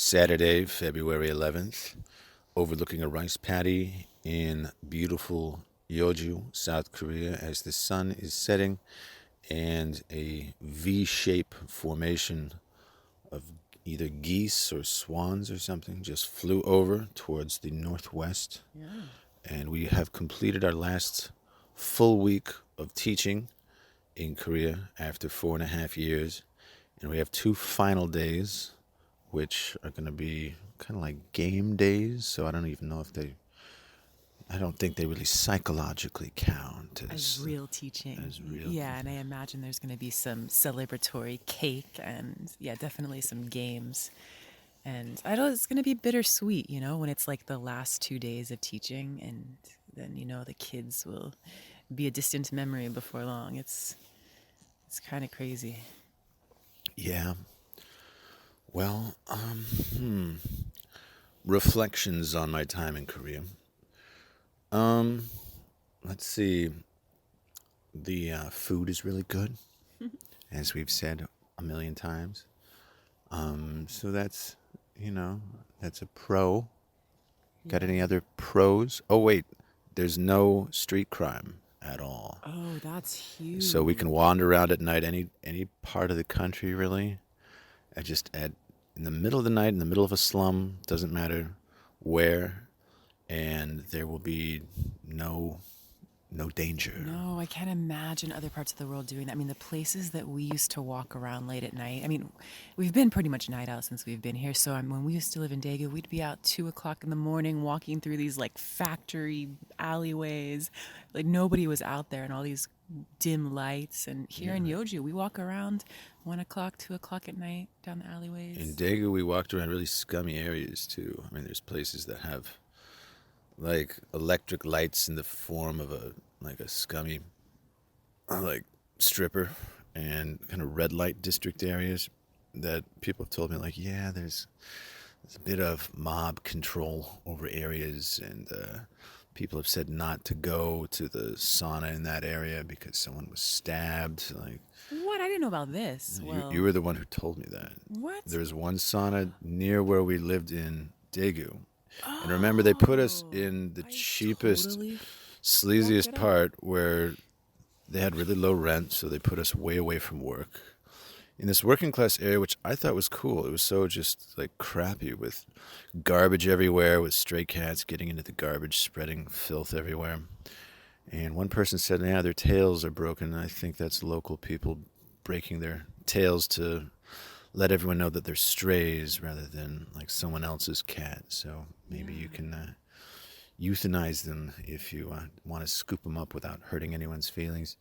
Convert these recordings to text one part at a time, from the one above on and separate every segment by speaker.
Speaker 1: Saturday, February 11th, overlooking a rice paddy in beautiful Yeoju, South Korea, as the sun is setting and a V-shape formation of either geese or swans or something just flew over towards the northwest.
Speaker 2: Yeah.
Speaker 1: And we have completed our last full week of teaching in Korea after 4.5 years. And we have two final days, which are going to be kind of like game days. So I don't even know if I don't think they really psychologically count
Speaker 2: As real teaching.
Speaker 1: as real.
Speaker 2: Yeah, and I imagine there's going to be some celebratory cake and, yeah, definitely some games. And I don't, it's going to be bittersweet, when it's like the last 2 days of teaching and then, the kids will be a distant memory before long. It's kind of crazy.
Speaker 1: Yeah. Well, reflections on my time in Korea. Um, let's see. The food is really good, as we've said a million times. So that's a pro. Got any other pros? Oh wait, there's no street crime at all.
Speaker 2: Oh, that's
Speaker 1: So we can
Speaker 2: huge.
Speaker 1: wander around at night any part of the country really. I just at in the middle of the night, in the middle of a slum, doesn't matter where, and there will be no danger.
Speaker 2: No, I can't imagine other parts of the world doing that. I mean, the places that we used to walk around late at night. I mean, we've been pretty much night out since we've been here. So when we used to live in Daegu, we'd be out 2 o'clock in the morning walking through these like factory alleyways. Like nobody was out there and all these dim lights. And here in
Speaker 1: Yeah.
Speaker 2: Yeoju, we walk around 1 o'clock, 2 o'clock at night down the
Speaker 1: In
Speaker 2: alleyways.
Speaker 1: Daegu, we walked around really scummy areas too. I mean, there's places that have like electric lights in the form of a scummy like stripper, and kind of red light district areas that people have told me like, yeah, there's a bit of mob control over areas, and people have said not to go to the sauna in that area because someone was stabbed. Like,
Speaker 2: What? I didn't know about this.
Speaker 1: you
Speaker 2: Well,
Speaker 1: were the one who told me that.
Speaker 2: what?
Speaker 1: There's one sauna near where we lived in Daegu. And remember, they put us
Speaker 2: Oh,
Speaker 1: in the
Speaker 2: I
Speaker 1: cheapest,
Speaker 2: totally fucked
Speaker 1: sleaziest
Speaker 2: it up.
Speaker 1: part where they had really low rent, so they put us way away from work. In this working class area, which I thought was cool. It was so just like crappy with garbage everywhere, with stray cats getting into the garbage, spreading filth everywhere. And one person said, yeah, their tails are broken. I think that's local people breaking their tails to let everyone know that they're strays rather than like someone else's cat. So maybe you
Speaker 2: Yeah.
Speaker 1: can euthanize them if you want to scoop them up without hurting anyone's feelings.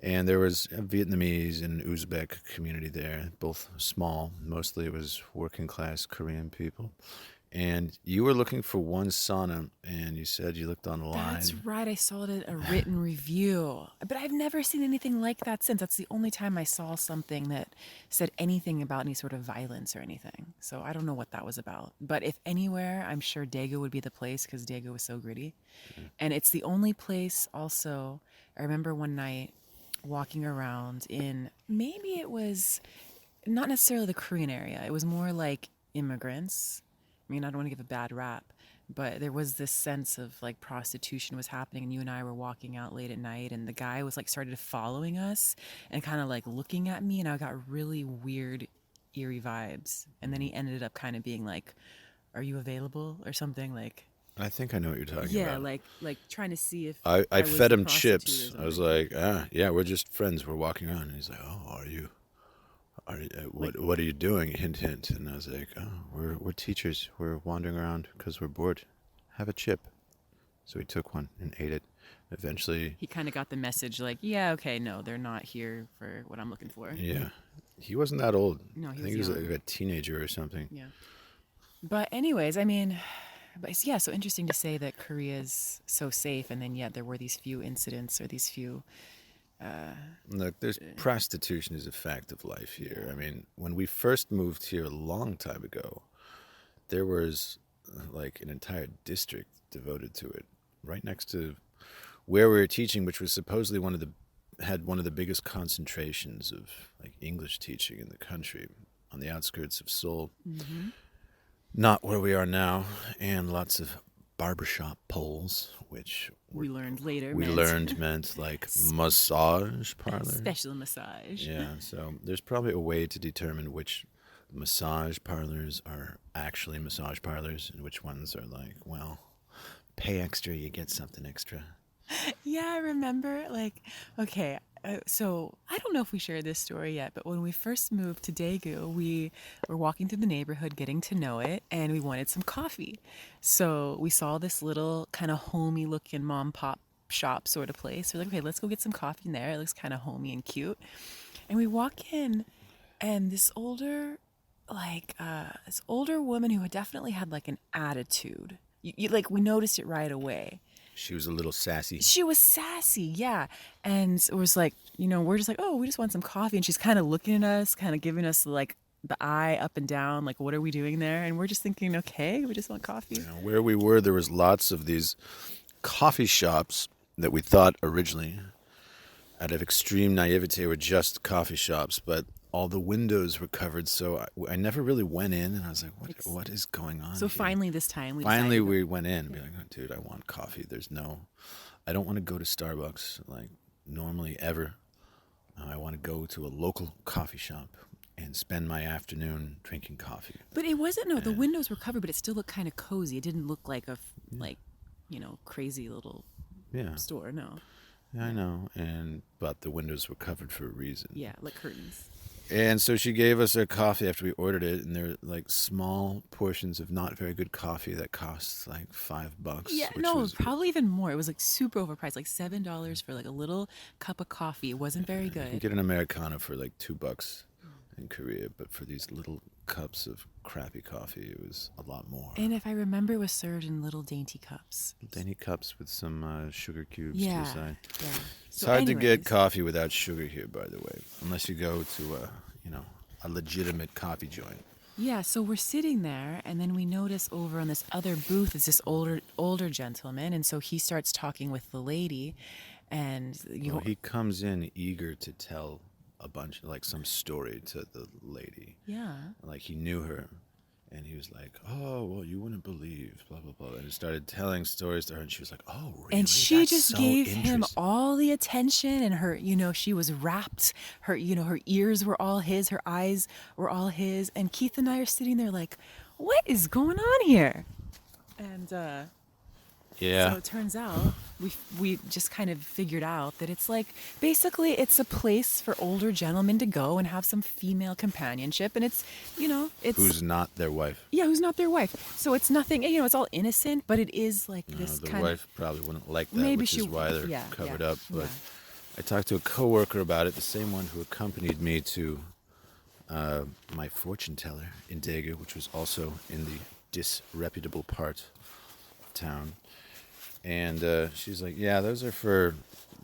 Speaker 1: And there was a Vietnamese and Uzbek community there, both small. Mostly it was working class Korean people. And you were looking for one sauna, and you said you looked
Speaker 2: That's
Speaker 1: online.
Speaker 2: right. I saw it in a written review. But I've never seen anything like that since. That's the only time I saw something that said anything about any sort of violence or anything. So I don't know what that was about. But if anywhere, I'm sure Daegu would be the place because Daegu was so gritty. And it's the only place also. I remember one night walking around in maybe it was not necessarily the Korean area. It was more like immigrants. I mean, I don't want to give a bad rap, but there was this sense of like prostitution was happening, and you and I were walking out late at night, and the guy was like started following us and kind of like looking at me, and I got really weird, eerie vibes. And then he ended up kind of being like, "Are you available?" or something like,
Speaker 1: I think I know what you're talking
Speaker 2: yeah,
Speaker 1: about.
Speaker 2: like trying to see if
Speaker 1: I
Speaker 2: I was
Speaker 1: fed
Speaker 2: the
Speaker 1: him
Speaker 2: prostitute or
Speaker 1: chips. I was
Speaker 2: something.
Speaker 1: like, yeah, we're just friends. We're walking around. And he's like, oh, are you?
Speaker 2: Like,
Speaker 1: What are you doing? Hint, hint. And I was like, oh, we're teachers. We're wandering around because we're bored. Have a chip. So he took one and ate it. Eventually,
Speaker 2: he kind of got the message like, yeah, okay, no, they're not here for what I'm looking for.
Speaker 1: yeah, he wasn't that old.
Speaker 2: No,
Speaker 1: I
Speaker 2: he
Speaker 1: think
Speaker 2: was
Speaker 1: he was like
Speaker 2: young.
Speaker 1: a teenager or something.
Speaker 2: Yeah. But anyways, I mean, but yeah, so interesting to say that Korea's so safe, and then yet there were these few incidents or these few,
Speaker 1: Look, there's prostitution is a fact of life here. I
Speaker 2: yeah.
Speaker 1: mean, when we first moved here a long time ago, there was like an entire district devoted to it, right next to where we were teaching, which was supposedly had one of the biggest concentrations of like English teaching in the country, on the outskirts of Seoul.
Speaker 2: Mm-hmm.
Speaker 1: Not where we are now, and lots of barbershop poles, which
Speaker 2: We learned later
Speaker 1: we
Speaker 2: meant
Speaker 1: learned meant like massage parlors.
Speaker 2: special massage.
Speaker 1: Yeah, so there's probably a way to determine which massage parlors are actually massage parlors and which ones are like, well, pay extra, you get something extra.
Speaker 2: Yeah, I remember. Like, okay, so I don't know if we shared this story yet, but when we first moved to Daegu, we were walking through the neighborhood, getting to know it, and we wanted some coffee. So we saw this little kind of homey looking mom pop shop sort of place. We're like, okay, let's go get some coffee in there. It looks kind of homey and cute. And we walk in, and this older woman who had definitely had like an attitude. Like we noticed it right away.
Speaker 1: She was a little sassy.
Speaker 2: She was sassy, yeah. And it was like, we're just like, oh, we just want some coffee. And she's kind of looking at us, kind of giving us like the eye up and down, like, what are we doing there? And we're just thinking, okay, we just want coffee.
Speaker 1: Where we were, there was lots of these coffee shops that we thought originally, out of extreme naivete, were just coffee shops, but all the windows were covered, so I never really went in, and I was like, what is going on
Speaker 2: So
Speaker 1: here?
Speaker 2: finally, this time,
Speaker 1: Finally, we went in and be like, oh, dude, I want coffee. I don't want to go to Starbucks, like, normally ever. I want to go to a local coffee shop and spend my afternoon drinking coffee.
Speaker 2: But it wasn't, no, the windows were covered, but it still looked kind of cozy. It didn't look like like, crazy little
Speaker 1: Yeah.
Speaker 2: store, no.
Speaker 1: Yeah, I know. But the windows were covered for a reason.
Speaker 2: Yeah, like curtains.
Speaker 1: And so she gave us a coffee after we ordered it, and they're like small portions of not very good coffee that costs like $5.
Speaker 2: Yeah,
Speaker 1: which
Speaker 2: no,
Speaker 1: was,
Speaker 2: probably even more. It was like super overpriced, like $7 for like a little cup of coffee. It wasn't very
Speaker 1: you can
Speaker 2: good.
Speaker 1: get an Americano for like $2 in Korea, but for these little cups of crappy coffee, it was a lot more.
Speaker 2: And if I remember, it was served in little dainty cups.
Speaker 1: Dainty cups with some sugar cubes
Speaker 2: Yeah,
Speaker 1: to the side.
Speaker 2: yeah.
Speaker 1: It's
Speaker 2: So
Speaker 1: hard to
Speaker 2: anyways,
Speaker 1: get coffee without sugar here, by the way, unless you go to a legitimate coffee joint.
Speaker 2: Yeah, so we're sitting there, and then we notice over on this other booth is this older gentleman, and so he starts talking with the lady, and
Speaker 1: Well, he comes in eager to tell a bunch, like some story to the lady.
Speaker 2: yeah.
Speaker 1: Like he knew her, and he was like, "Oh, well, you wouldn't believe, blah blah blah," and he started telling stories to her, and she was like, "Oh, really?
Speaker 2: And she
Speaker 1: That's
Speaker 2: just
Speaker 1: so
Speaker 2: gave him
Speaker 1: interesting."
Speaker 2: all the attention, and her, she was wrapped. Her, her ears were all his, her eyes were all his. And Keith and I are sitting there like, what is going on here? And
Speaker 1: Yeah.
Speaker 2: so it turns out we just kind of figured out that it's like basically it's a place for older gentlemen to go and have some female companionship, and it's it's
Speaker 1: Who's not their wife?
Speaker 2: yeah, who's not their wife. So it's nothing, it's all innocent, but it is like this
Speaker 1: The
Speaker 2: kind
Speaker 1: wife probably wouldn't like that,
Speaker 2: maybe
Speaker 1: which
Speaker 2: she
Speaker 1: is why they're
Speaker 2: yeah,
Speaker 1: covered
Speaker 2: yeah,
Speaker 1: up. But
Speaker 2: yeah.
Speaker 1: I talked to a coworker about it, the same one who accompanied me to my fortune teller in Daegu, which was also in the disreputable part of town. And she's like, "Yeah, those are for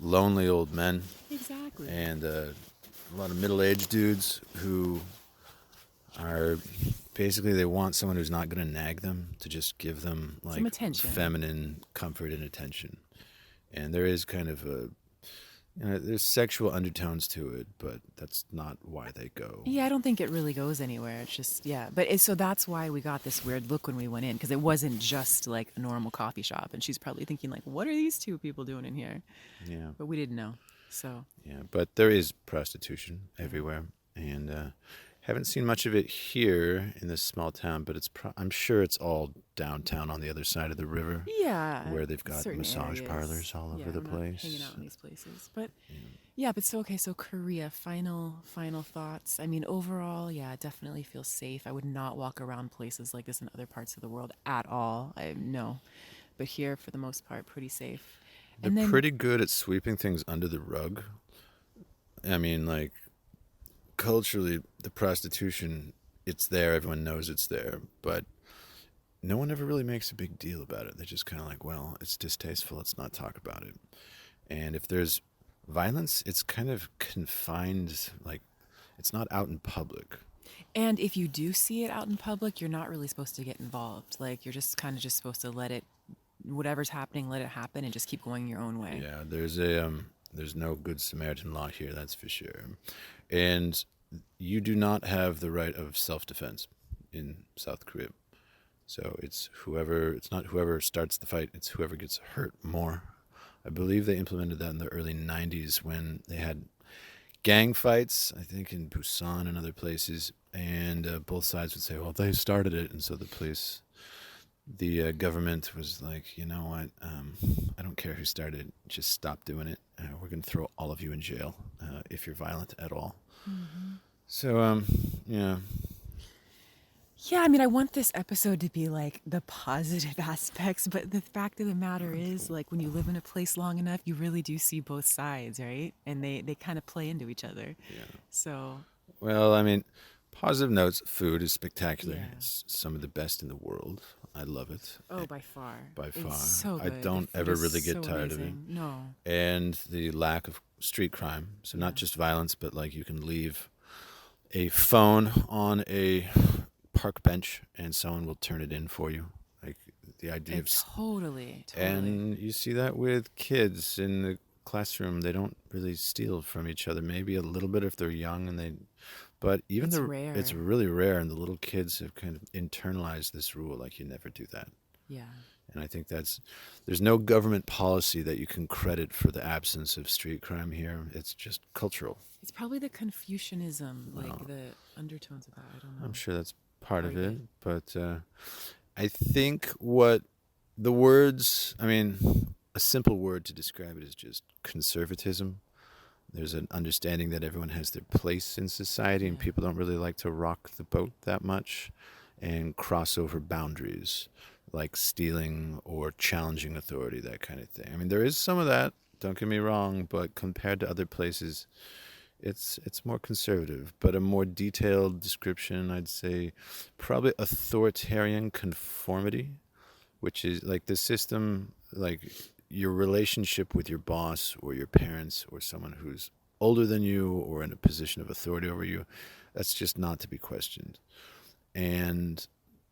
Speaker 1: lonely old men
Speaker 2: Exactly.
Speaker 1: and a lot of middle-aged dudes who are basically they want someone who's not going to nag them, to just give them like
Speaker 2: Some attention.
Speaker 1: feminine comfort and attention." And there is kind of there's sexual undertones to it, but that's not why they go.
Speaker 2: Yeah, I don't think it really goes anywhere. It's just, yeah. But so that's why we got this weird look when we went in, because it wasn't just like a normal coffee shop. And she's probably thinking, like, what are these two people doing in here?
Speaker 1: Yeah.
Speaker 2: But we didn't know. So,
Speaker 1: Yeah, but there is prostitution everywhere, and haven't seen much of it here in this small town. But I'm sure it's all downtown on the other side of the river,
Speaker 2: yeah.
Speaker 1: where they've got
Speaker 2: certain
Speaker 1: massage
Speaker 2: areas.
Speaker 1: parlors all over
Speaker 2: Yeah,
Speaker 1: the
Speaker 2: we're not
Speaker 1: place.
Speaker 2: hanging out in these places. But yeah, but so, okay, so Korea, final thoughts. I mean, overall, yeah, it definitely feels safe. I would not walk around places like this in other parts of the world at all. No. But here, for the most part, pretty safe.
Speaker 1: They're pretty good at sweeping things under the rug. I mean, like, culturally, the prostitution, it's there, everyone knows it's there, but no one ever really makes a big deal about it. They're just kind of like, well, it's distasteful, let's not talk about it. And if there's violence, it's kind of confined, like, it's not out in public.
Speaker 2: And if you do see it out in public, you're not really supposed to get involved. Like, you're just kind of just supposed to let it, whatever's happening, let it happen and just keep going your own way.
Speaker 1: Yeah, there's no good Samaritan law here, that's for sure. And you do not have the right of self-defense in South Korea. So it's not whoever starts the fight, it's whoever gets hurt more. I believe they implemented that in the early 90s when they had gang fights, I think in Busan and other places, and both sides would say, well, they started it. And so the government was like, you know what, I don't care who started it, just stop doing it. We're going to throw all of you in jail if you're violent at all.
Speaker 2: Mm-hmm.
Speaker 1: So, yeah.
Speaker 2: Yeah, I mean, I want this episode to be like the positive aspects, but the fact of the matter is, like, when you live in a place long enough, you really do see both sides, right? And they kind of play into each other.
Speaker 1: Yeah.
Speaker 2: So,
Speaker 1: Well, I mean, positive notes, food is spectacular.
Speaker 2: yeah.
Speaker 1: It's some of the best in the world. I love it.
Speaker 2: Oh, by far.
Speaker 1: By
Speaker 2: It's
Speaker 1: far.
Speaker 2: so
Speaker 1: I
Speaker 2: good. The
Speaker 1: don't
Speaker 2: food
Speaker 1: ever
Speaker 2: is
Speaker 1: really get
Speaker 2: so
Speaker 1: tired of it.
Speaker 2: amazing. No.
Speaker 1: And the lack of street crime. So not
Speaker 2: Yeah.
Speaker 1: just violence, but like you can leave a phone on a park bench and someone will turn it in for you. Like the idea of
Speaker 2: Totally.
Speaker 1: and you see that with kids in the classroom. They don't really steal from each other. Maybe a little bit if they're young and they but even
Speaker 2: It's
Speaker 1: it's
Speaker 2: rare.
Speaker 1: really rare and the little kids have kind of internalized this rule like you never do that.
Speaker 2: Yeah.
Speaker 1: And I think there's no government policy that you can credit for the absence of street crime here. It's just cultural.
Speaker 2: It's probably the Confucianism,
Speaker 1: Well,
Speaker 2: like the undertones of that. I don't
Speaker 1: I'm
Speaker 2: know.
Speaker 1: sure that's part of
Speaker 2: Very
Speaker 1: it.
Speaker 2: good.
Speaker 1: But I think what the words, I mean, a simple word to describe it is just conservatism. There's an understanding that everyone has their place in society and
Speaker 2: Yeah.
Speaker 1: people don't really like to rock the boat that much and cross over boundaries like stealing or challenging authority, that kind of thing. I mean, there is some of that, don't get me wrong, but compared to other places, it's more conservative. But a more detailed description, I'd say probably authoritarian conformity, which is like the system, like your relationship with your boss or your parents or someone who's older than you or in a position of authority over you. That's just not to be questioned. And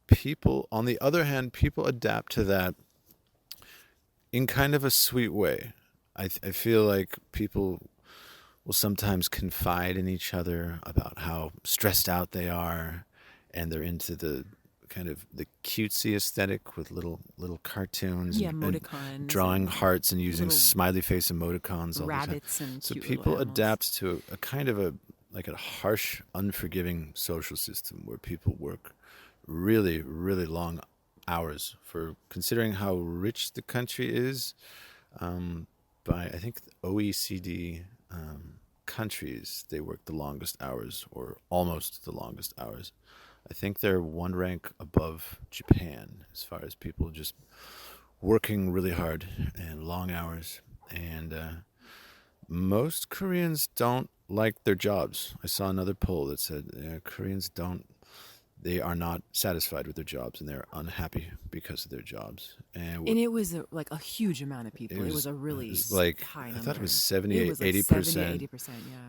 Speaker 1: people, on the other hand, people adapt to that in kind of a sweet way. I feel like people will sometimes confide in each other about how stressed out they are, and they're into the kind of the cutesy aesthetic with little cartoons
Speaker 2: Yeah,
Speaker 1: and
Speaker 2: emoticons
Speaker 1: drawing
Speaker 2: and
Speaker 1: hearts and using
Speaker 2: little
Speaker 1: smiley face emoticons all the time.
Speaker 2: rabbits and
Speaker 1: So
Speaker 2: cute little
Speaker 1: people
Speaker 2: animals.
Speaker 1: adapt to a kind of a like a harsh, unforgiving social system where people work really, really long hours for considering how rich the country is. By I think the OECD countries, they work the longest hours or almost the longest hours. I think they're one rank above Japan as far as people just working really hard and long hours. And most Koreans don't like their jobs. I saw another poll that said Koreans don't they are not satisfied with their jobs and they're unhappy because of their jobs. And
Speaker 2: And it was like a huge amount of
Speaker 1: it
Speaker 2: people. It was
Speaker 1: was
Speaker 2: a
Speaker 1: it
Speaker 2: really
Speaker 1: was like
Speaker 2: high
Speaker 1: I thought it was
Speaker 2: number.
Speaker 1: 70,
Speaker 2: It was like 70 to
Speaker 1: 80%.
Speaker 2: 80%.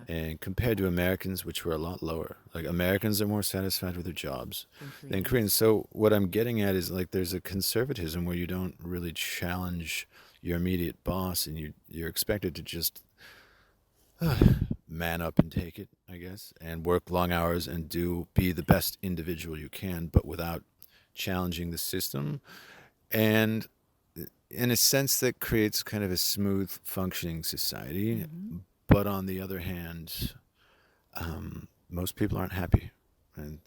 Speaker 2: Yeah.
Speaker 1: And compared to Americans, which were a lot lower, like Americans are more satisfied with their jobs
Speaker 2: Than
Speaker 1: than
Speaker 2: Koreans.
Speaker 1: Koreans. So what I'm getting at is like there's a conservatism where you don't really challenge your immediate boss, and you're expected to just man up and take it, I guess, and work long hours and be the best individual you can, but without challenging the system. And in a sense, that creates kind of a smooth functioning society.
Speaker 2: Hmm.
Speaker 1: But on the other hand, most people aren't happy, and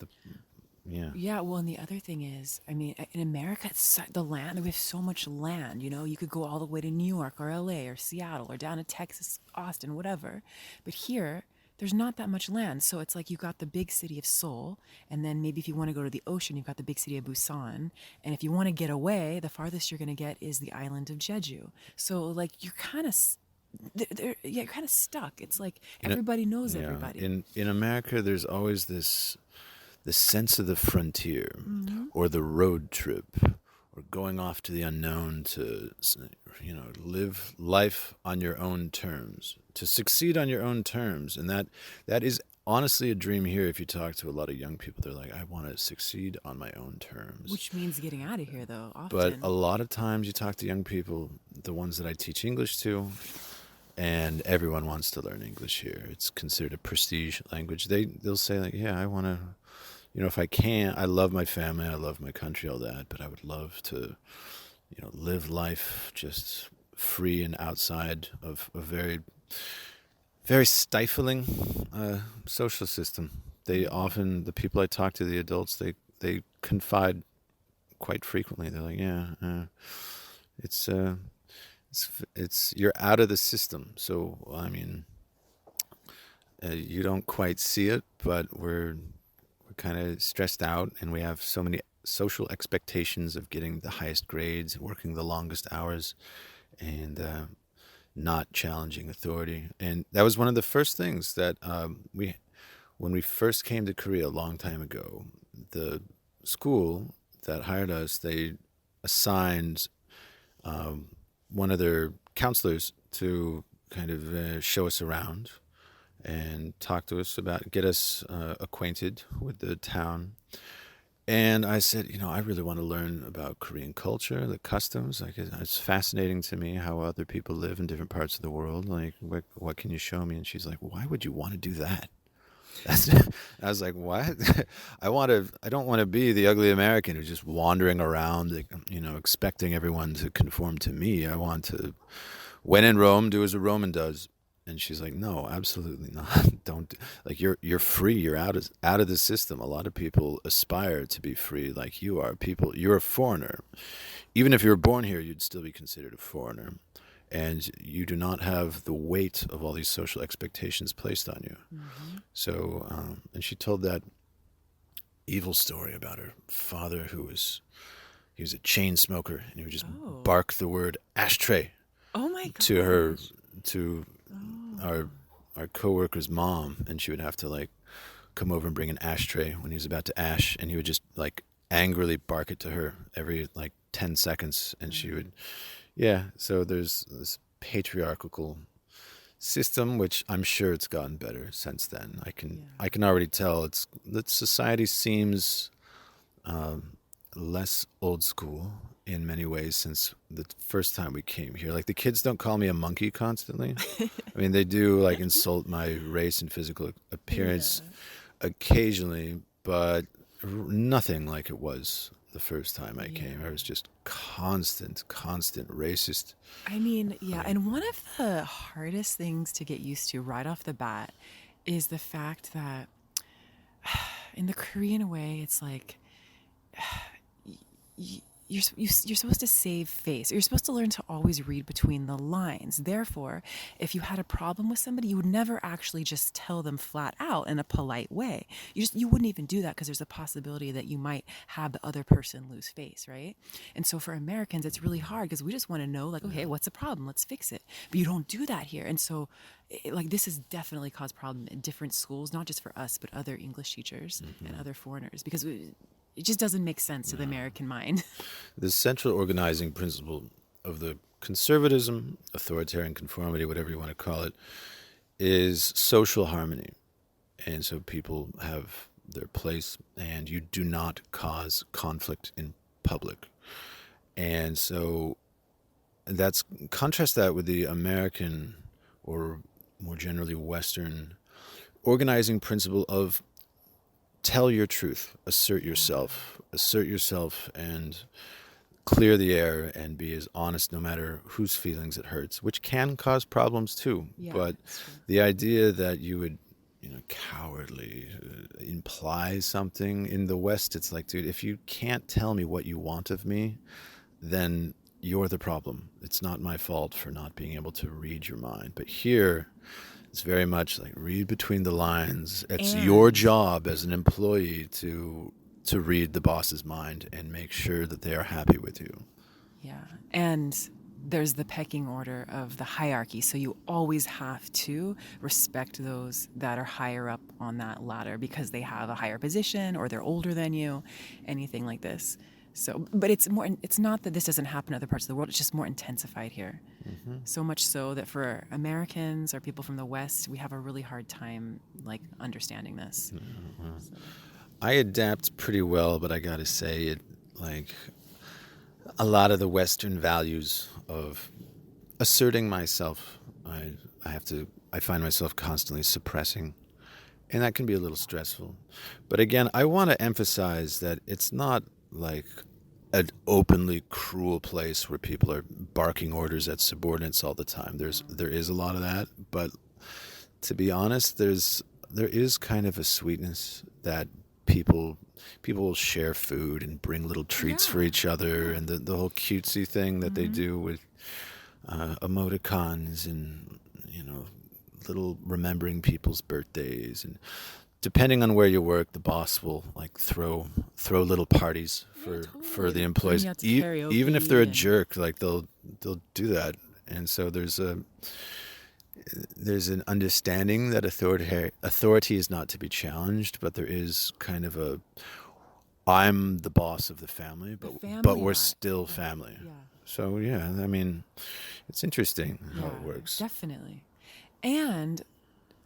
Speaker 1: yeah,
Speaker 2: Yeah, well, and the other thing is, I mean, in America, the land, we have so much land, you know, you could go all the way to New York or LA or Seattle or down to Texas, Austin, whatever. But here, there's not that much land. So it's like you've got the big city of Seoul, and then maybe if you want to go to the ocean, you've got the big city of Busan. And if you want to get away, the farthest you're going to get is the island of Jeju. So, like, you're kind of. Yeah, you're kind of stuck. It's like
Speaker 1: in a,
Speaker 2: everybody knows
Speaker 1: yeah,
Speaker 2: everybody.
Speaker 1: in America, there's always this sense of the frontier,
Speaker 2: Hmm.
Speaker 1: or the road trip, or going off to the unknown to live life on your own terms, to succeed on your own terms. And that is honestly a dream here. If you talk to a lot of young people, they're like, I want to succeed on my own terms.
Speaker 2: Which means getting out of here, though,
Speaker 1: But a
Speaker 2: often.
Speaker 1: lot of times you talk to young people, the ones that I teach English to, and everyone wants to learn English here. It's considered a prestige language. They'll say like, yeah, I want to if I can, I love my family, I love my country, all that, but I would love to, live life just free and outside of a very, very stifling social system. The people I talk to, the adults, they confide quite frequently. They're like, yeah, it's, uh, you're out of the system. So, I mean, you don't quite see it, but we're kind of stressed out, and we have so many social expectations of getting the highest grades, working the longest hours, and not challenging authority. And that was one of the first things that when we first came to Korea a long time ago, the school that hired us, they assigned one of their counselors to kind of show us around and talk to us about, get us acquainted with the town. And I said, I really want to learn about Korean culture, the customs. Like, it's fascinating to me how other people live in different parts of the world. Like, what can you show me? And she's like, why would you want to do that? That's, I was like, what? I don't want to be the ugly American who's just wandering around, like, expecting everyone to conform to me. I want to, when in Rome, do as a Roman does. And she's like, no, absolutely not. Don't, like, you're free. You're out of the system. A lot of people aspire to be free like you are. You're a foreigner. Even if you were born here, you'd still be considered a foreigner. And you do not have the weight of all these social expectations placed on you.
Speaker 2: Mm-hmm.
Speaker 1: So, and she told that evil story about her father he was a chain smoker, and he would just
Speaker 2: Oh.
Speaker 1: bark the word ashtray
Speaker 2: Oh my gosh.
Speaker 1: to
Speaker 2: Oh.
Speaker 1: our coworker's mom, and she would have to like come over and bring an ashtray when he was about to ash, and he would just like angrily bark it to her every like 10 seconds, and she would, yeah. So there's this patriarchal system, which I'm sure it's gotten better since then. I can already tell it's that society seems less old school in many ways since the first time we came here. Like, the kids don't call me a monkey constantly. I mean, they do like insult my race and physical appearance
Speaker 2: Yeah.
Speaker 1: occasionally, but nothing like it was the first time I came. I
Speaker 2: Yeah.
Speaker 1: was just constant racist.
Speaker 2: I mean, yeah, and one of the hardest things to get used to right off the bat is the fact that in the Korean way, it's like you're supposed to save face. You're supposed to learn to always read between the lines. Therefore, if you had a problem with somebody, you would never actually just tell them flat out in a polite way. You wouldn't even do that because there's a possibility that you might have the other person lose face, right? And so for Americans, it's really hard because we just want to know, like, okay, what's the problem? Let's fix it. But you don't do that here. And so like, this has definitely caused problem in different schools, not just for us, but other English teachers and other foreigners, because it just doesn't make sense to the American mind.
Speaker 1: The central organizing principle of the conservatism, authoritarian conformity, whatever you want to call it, is social harmony. And so people have their place, and you do not cause conflict in public. And so that's contrast that with the American, or more generally Western, organizing principle of tell your truth, assert yourself, and clear the air and be as honest no matter whose feelings it hurts, which can cause problems too.
Speaker 2: Yeah,
Speaker 1: But
Speaker 2: that's true.
Speaker 1: the idea that you would, cowardly imply something in the West, it's like, dude, if you can't tell me what you want of me, then you're the problem. It's not my fault for not being able to read your mind. But here, it's very much like read between the lines. It's your
Speaker 2: And
Speaker 1: job as an employee to read the boss's mind and make sure that they are happy with you.
Speaker 2: yeah, and there's the pecking order of the hierarchy. So you always have to respect those that are higher up on that ladder because they have a higher position or they're older than you, anything like this. So, but it's not that this doesn't happen in other parts of the world. It's just more intensified here. So much so that for Americans or people from the West, we have a really hard time like understanding this. So,
Speaker 1: I adapt pretty well, but I gotta say it, like, a lot of the Western values of asserting myself, I find myself constantly suppressing, And that can be a little stressful. But again, I want to emphasize that it's not like an openly cruel place where people are barking orders at subordinates all the time. There is a lot of that, but to be honest, there is kind of a sweetness that people will share food and bring little treats for
Speaker 2: Yeah.
Speaker 1: each other,
Speaker 2: Yeah.
Speaker 1: and the whole cutesy thing that they
Speaker 2: Mm-hmm.
Speaker 1: do with emoticons and little remembering people's birthdays, and depending on where you work, the boss will like throw little parties
Speaker 2: Yeah,
Speaker 1: for
Speaker 2: totally.
Speaker 1: the
Speaker 2: Like bring
Speaker 1: employees,
Speaker 2: you out to
Speaker 1: even if they're
Speaker 2: karaoke
Speaker 1: a
Speaker 2: and
Speaker 1: jerk. Like they'll do that, and so there's an understanding that authority is not to be challenged, but there is kind of a I'm the boss of the family,
Speaker 2: the
Speaker 1: but
Speaker 2: family
Speaker 1: we're
Speaker 2: vibe.
Speaker 1: still
Speaker 2: Yeah.
Speaker 1: family.
Speaker 2: Yeah.
Speaker 1: So yeah, I mean, it's interesting how it
Speaker 2: Yeah.
Speaker 1: works.
Speaker 2: Definitely. And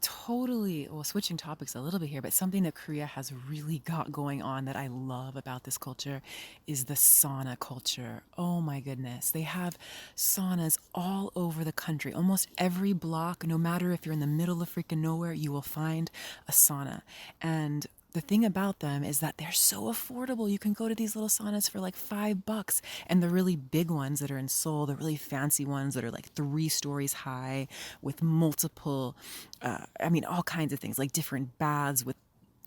Speaker 2: totally, well, switching topics a little bit here, but something that Korea has really got going on that I love about this culture is the sauna culture. Oh my goodness. They have saunas all over the country. Almost every block, no matter if you're in the middle of freaking nowhere, you will find a sauna. And the thing about them is that they're so affordable. You can go to these little saunas for like $5. And the really big ones that are in Seoul, the really fancy ones that are like 3 stories high with multiple, I mean, all kinds of things, like different baths with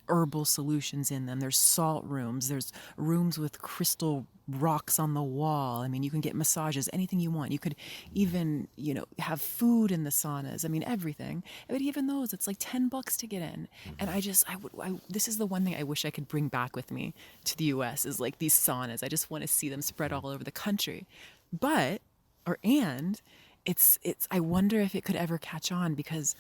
Speaker 2: herbal solutions in them. There's salt rooms. There's rooms with crystal rocks on the wall. I mean, you can get massages, anything you want. You could even, have food in the saunas. I mean, everything. But even those, it's like $10 to get in. And this is the one thing I wish I could bring back with me to the US is like these saunas. I just want to see them spread all over the country. But, and I wonder if it could ever catch on because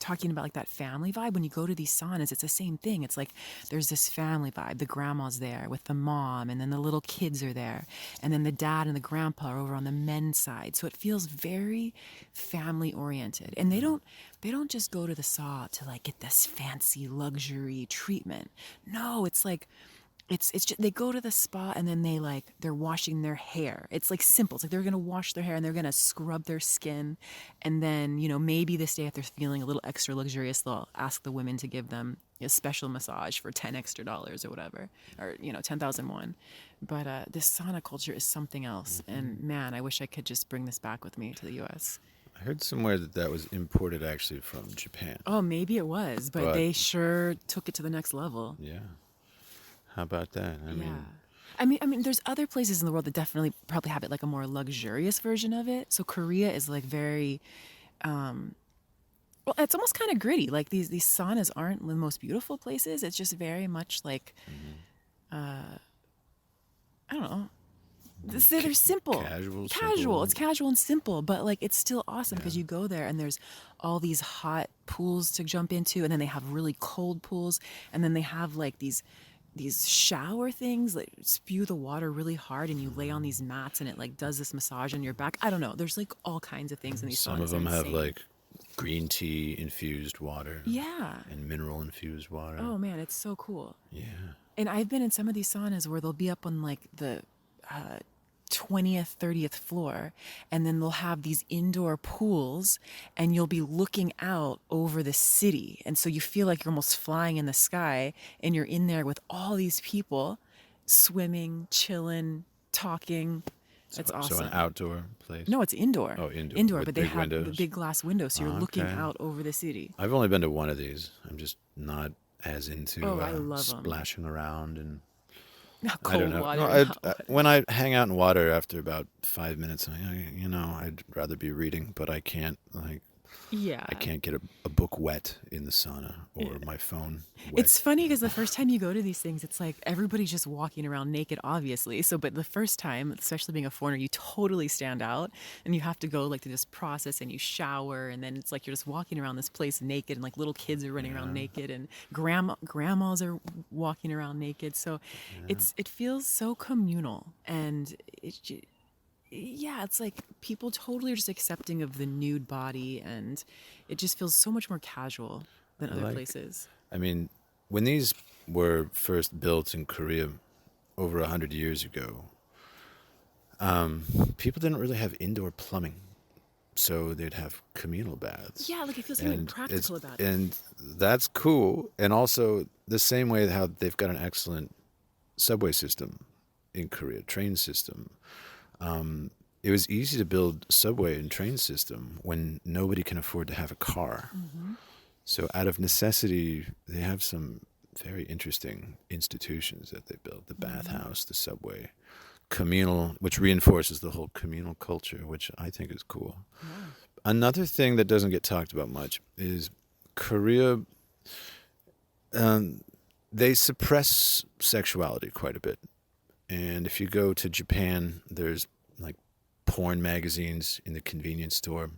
Speaker 2: talking about like that family vibe when you go to these saunas, it's the same thing. It's like there's this family vibe. The grandma's there with the mom, and then the little kids are there, and then the dad and the grandpa are over on the men's side. So it feels very family oriented. And they don't just go to the spa to like get this fancy luxury treatment. No, it's like it's just they go to the spa and then they're washing their hair. It's like simple. It's like they're gonna wash their hair and they're gonna scrub their skin, and then maybe this day if they're feeling a little extra luxurious, they'll ask the women to give them a special massage for $10 extra or whatever, or 10,001. But this sauna culture is something else, and man, I wish I could just bring this back with me to the U.S.
Speaker 1: I heard somewhere that was imported actually from Japan.
Speaker 2: Oh, maybe it was, but
Speaker 1: But
Speaker 2: they sure took it to the next level.
Speaker 1: yeah, how about that? I
Speaker 2: Yeah.
Speaker 1: mean,
Speaker 2: I mean, there's other places in the world that definitely probably have it like a more luxurious version of it. So Korea is like very, well, it's almost kind of gritty. Like these saunas aren't the most beautiful places. It's just very much like, I don't know. They're simple,
Speaker 1: casual,
Speaker 2: casual.
Speaker 1: simple.
Speaker 2: It's casual and simple, but like it's still awesome because
Speaker 1: Yeah.
Speaker 2: you go there and there's all these hot pools to jump into, and then they have really cold pools, and then they have like these shower things that spew the water really hard, and you lay on these mats and it like does this massage on your back. I don't know. There's like all kinds of things in these
Speaker 1: Some
Speaker 2: saunas.
Speaker 1: of
Speaker 2: They're
Speaker 1: them have
Speaker 2: insane.
Speaker 1: like green tea infused water
Speaker 2: Yeah.
Speaker 1: and mineral infused water.
Speaker 2: Oh man, it's so cool.
Speaker 1: Yeah.
Speaker 2: And I've been in some of these saunas where they'll be up on like the 20th, 30th floor, and then they'll have these indoor pools, and you'll be looking out over the city. And so you feel like you're almost flying in the sky, and you're in there with all these people swimming, chilling, talking. It's
Speaker 1: So
Speaker 2: awesome.
Speaker 1: an outdoor place.
Speaker 2: No, it's indoor.
Speaker 1: Oh, indoor,
Speaker 2: Indoor,
Speaker 1: with
Speaker 2: but they
Speaker 1: big
Speaker 2: have the
Speaker 1: windows?
Speaker 2: big glass windows, so you're looking
Speaker 1: Okay.
Speaker 2: out over the city.
Speaker 1: I've only been to one of these. I'm just not as into
Speaker 2: Oh, I love 'em.
Speaker 1: splashing around and
Speaker 2: Not
Speaker 1: I don't
Speaker 2: cold
Speaker 1: know.
Speaker 2: water.
Speaker 1: No,
Speaker 2: and hot water.
Speaker 1: when I hang out in water after about 5 minutes, I'd rather be reading, but I can't. Like,
Speaker 2: Yeah.
Speaker 1: I can't get a book wet in the sauna or my phone wet.
Speaker 2: It's funny because the first time you go to these things, it's like everybody's just walking around naked, obviously. So, but the first time, especially being a foreigner, you totally stand out, and you have to go like to this process, and you shower, and then it's like you're just walking around this place naked, and like little kids are running around naked, and grandmas are walking around naked. So, it feels so communal, and yeah, it's like people totally are just accepting of the nude body, and it just feels so much more casual than other
Speaker 1: like-
Speaker 2: places.
Speaker 1: I mean, when these were first built in Korea over 100 years ago, people didn't really have indoor plumbing. so they'd have communal baths.
Speaker 2: Yeah, like it feels something
Speaker 1: And it's
Speaker 2: practical about it.
Speaker 1: and that's cool. And also the same way how they've got an excellent subway system in Korea, train system. It was easy to build subway and train system when nobody can afford to have a car.
Speaker 2: Hmm.
Speaker 1: So out of necessity, they have some very interesting institutions that they built: the
Speaker 2: Hmm.
Speaker 1: bathhouse, the subway, communal, which reinforces the whole communal culture, which I think is cool.
Speaker 2: Yeah.
Speaker 1: Another thing that doesn't get talked about much is Korea. Um, they suppress sexuality quite a bit, and if you go to Japan, there's like porn magazines in the convenience store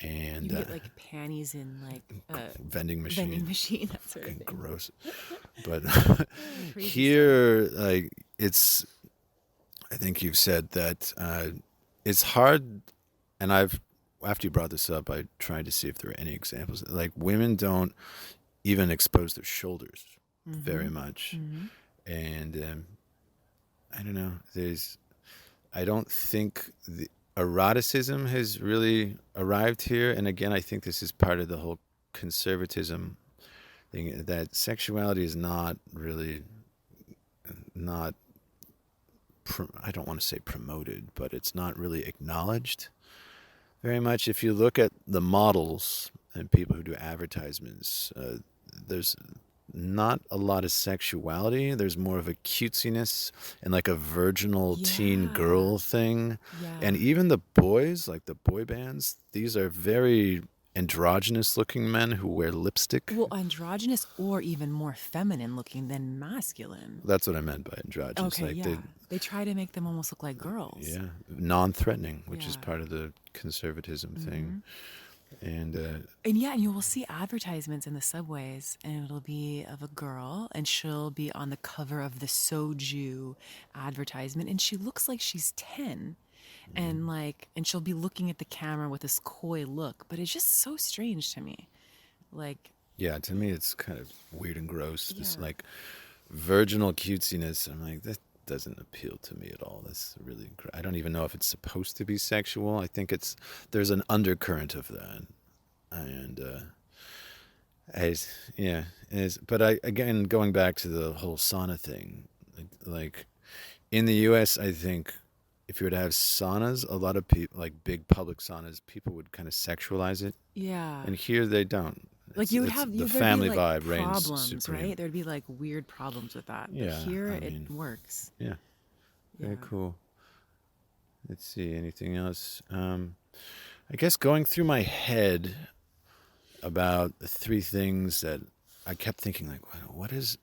Speaker 2: You
Speaker 1: and
Speaker 2: can get like panties in like a
Speaker 1: vending
Speaker 2: vending
Speaker 1: machine.
Speaker 2: machine, that sort of
Speaker 1: Fucking
Speaker 2: thing.
Speaker 1: gross. But
Speaker 2: Crazy stuff.
Speaker 1: here, like it's, I think you've said that it's hard, and I've after you brought this up, I tried to see if there were any examples. Like women don't even expose their shoulders
Speaker 2: Hmm.
Speaker 1: very much,
Speaker 2: Hmm.
Speaker 1: and I don't know. I don't think the eroticism has really arrived here, and again, I think this is part of the whole conservatism thing that sexuality is not really not. I don't want to say promoted, but it's not really acknowledged very much. If you look at the models and people who do advertisements, there's not a lot of sexuality. There's more of a cutesiness and like a virginal teen
Speaker 2: Yeah.
Speaker 1: girl thing. And
Speaker 2: Yeah.
Speaker 1: even the boys, like the boy bands, these are very androgynous looking men who wear lipstick.
Speaker 2: Well, androgynous or even more feminine looking than masculine.
Speaker 1: That's what I meant by androgynous.
Speaker 2: Okay,
Speaker 1: Like
Speaker 2: yeah. They try to make them almost look like girls.
Speaker 1: yeah, non-threatening, which is
Speaker 2: Yeah.
Speaker 1: part of the conservatism thing.
Speaker 2: Hmm.
Speaker 1: And
Speaker 2: And yeah, and you will see advertisements in the subways, and it'll be of a girl, and she'll be on the cover of the soju advertisement, and she looks like she's 10. And like, and she'll be looking at the camera with this coy look, but it's just so strange to me. Like,
Speaker 1: yeah, to me, it's kind of weird and gross. This
Speaker 2: yeah.
Speaker 1: like virginal cutesiness. I'm like, that doesn't appeal to me at all. That's really, I don't even know if it's supposed to be sexual. I think there's an undercurrent of that. And, I, yeah, but again, going back to the whole sauna thing, like in the US, I think if you were to have saunas, a lot of people, like big public saunas, people would kind of sexualize it.
Speaker 2: Yeah.
Speaker 1: And here they don't.
Speaker 2: Like
Speaker 1: It's the
Speaker 2: there'd be
Speaker 1: family
Speaker 2: like
Speaker 1: vibe reigns
Speaker 2: problems,
Speaker 1: supreme.
Speaker 2: right? There'd be like weird problems with that. But
Speaker 1: Yeah,
Speaker 2: here
Speaker 1: I
Speaker 2: it
Speaker 1: mean,
Speaker 2: works.
Speaker 1: yeah, very
Speaker 2: Yeah.
Speaker 1: cool. Let's see, anything else? I guess going through my head about the three things that I kept thinking, like, what is?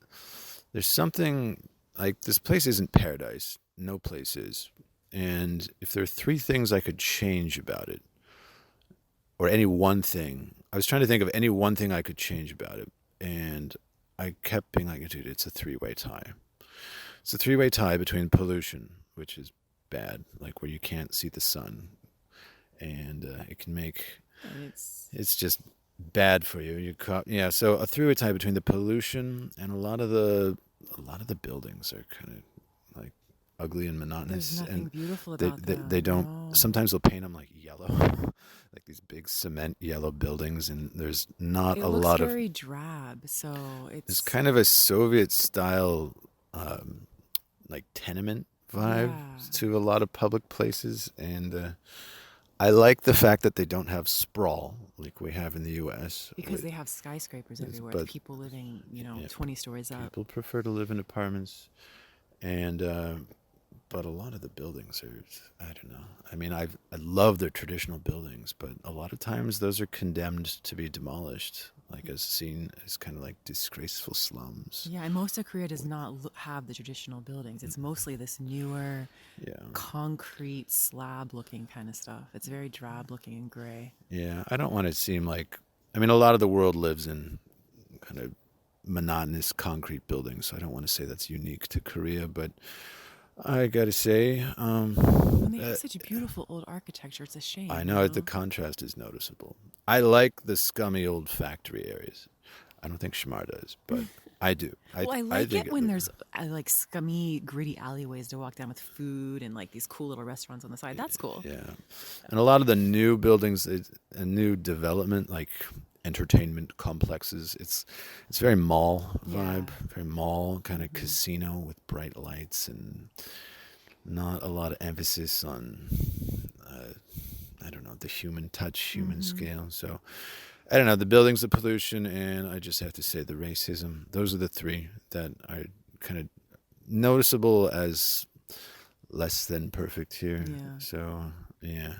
Speaker 1: There's something like this place isn't paradise. No place is. And if there are three things I could change about it, or any one thing, I was trying to think of any one thing I could change about it, and I kept being like, dude, it's a three-way tie. It's a three-way tie between pollution, which is bad, like where you can't see the sun, and it can make
Speaker 2: And it's
Speaker 1: it's just bad for you. Yeah. So a three-way tie between the pollution and a lot of the buildings are kind of like ugly and
Speaker 2: there's
Speaker 1: monotonous,
Speaker 2: nothing
Speaker 1: and
Speaker 2: beautiful
Speaker 1: they
Speaker 2: about
Speaker 1: they
Speaker 2: them.
Speaker 1: don't.
Speaker 2: No.
Speaker 1: Sometimes they'll paint them like yellow, like these big cement yellow buildings, and there's not
Speaker 2: It
Speaker 1: a
Speaker 2: looks
Speaker 1: lot of.
Speaker 2: very drab, so
Speaker 1: It's
Speaker 2: it's
Speaker 1: kind of a Soviet style, um, like tenement vibe
Speaker 2: yeah.
Speaker 1: to a lot of public places, and I like the fact that they don't have sprawl like we have in the U.S.
Speaker 2: Because they have skyscrapers everywhere. It's
Speaker 1: But
Speaker 2: people living,
Speaker 1: yeah,
Speaker 2: 20 stories up.
Speaker 1: people prefer to live in apartments, and but a lot of the buildings are, I don't know. I mean, I love their traditional buildings, but a lot of times those are condemned to be demolished, like as seen as kind of like disgraceful slums.
Speaker 2: Yeah, and most of Korea does not have the traditional buildings. It's mostly this newer
Speaker 1: Yeah,
Speaker 2: concrete slab looking kind of stuff. It's very drab looking and gray.
Speaker 1: yeah. I don't want to seem like. I mean, a lot of the world lives in kind of monotonous concrete buildings, so I don't want to say that's unique to Korea, but I gotta say,
Speaker 2: And they have such beautiful old architecture. It's a shame,
Speaker 1: I
Speaker 2: you
Speaker 1: know the
Speaker 2: know?
Speaker 1: contrast is noticeable. I like the scummy old factory areas. I don't think Shamar does, but I do.
Speaker 2: Well, I
Speaker 1: I
Speaker 2: like
Speaker 1: think
Speaker 2: it when there's like scummy, gritty alleyways to walk down with food and like these cool little restaurants on the side. That's cool.
Speaker 1: yeah, and a lot of the new buildings, a new development like entertainment complexes. It's very mall
Speaker 2: Yeah.
Speaker 1: vibe, very mall kind of casino with bright lights and not a lot of emphasis on I don't know, the human touch, human
Speaker 2: Mm-hmm.
Speaker 1: scale. So I don't know, the buildings, the pollution, and I just have to say the racism. Those are the three that are kind of noticeable as less than perfect here.
Speaker 2: Yeah.
Speaker 1: So yeah,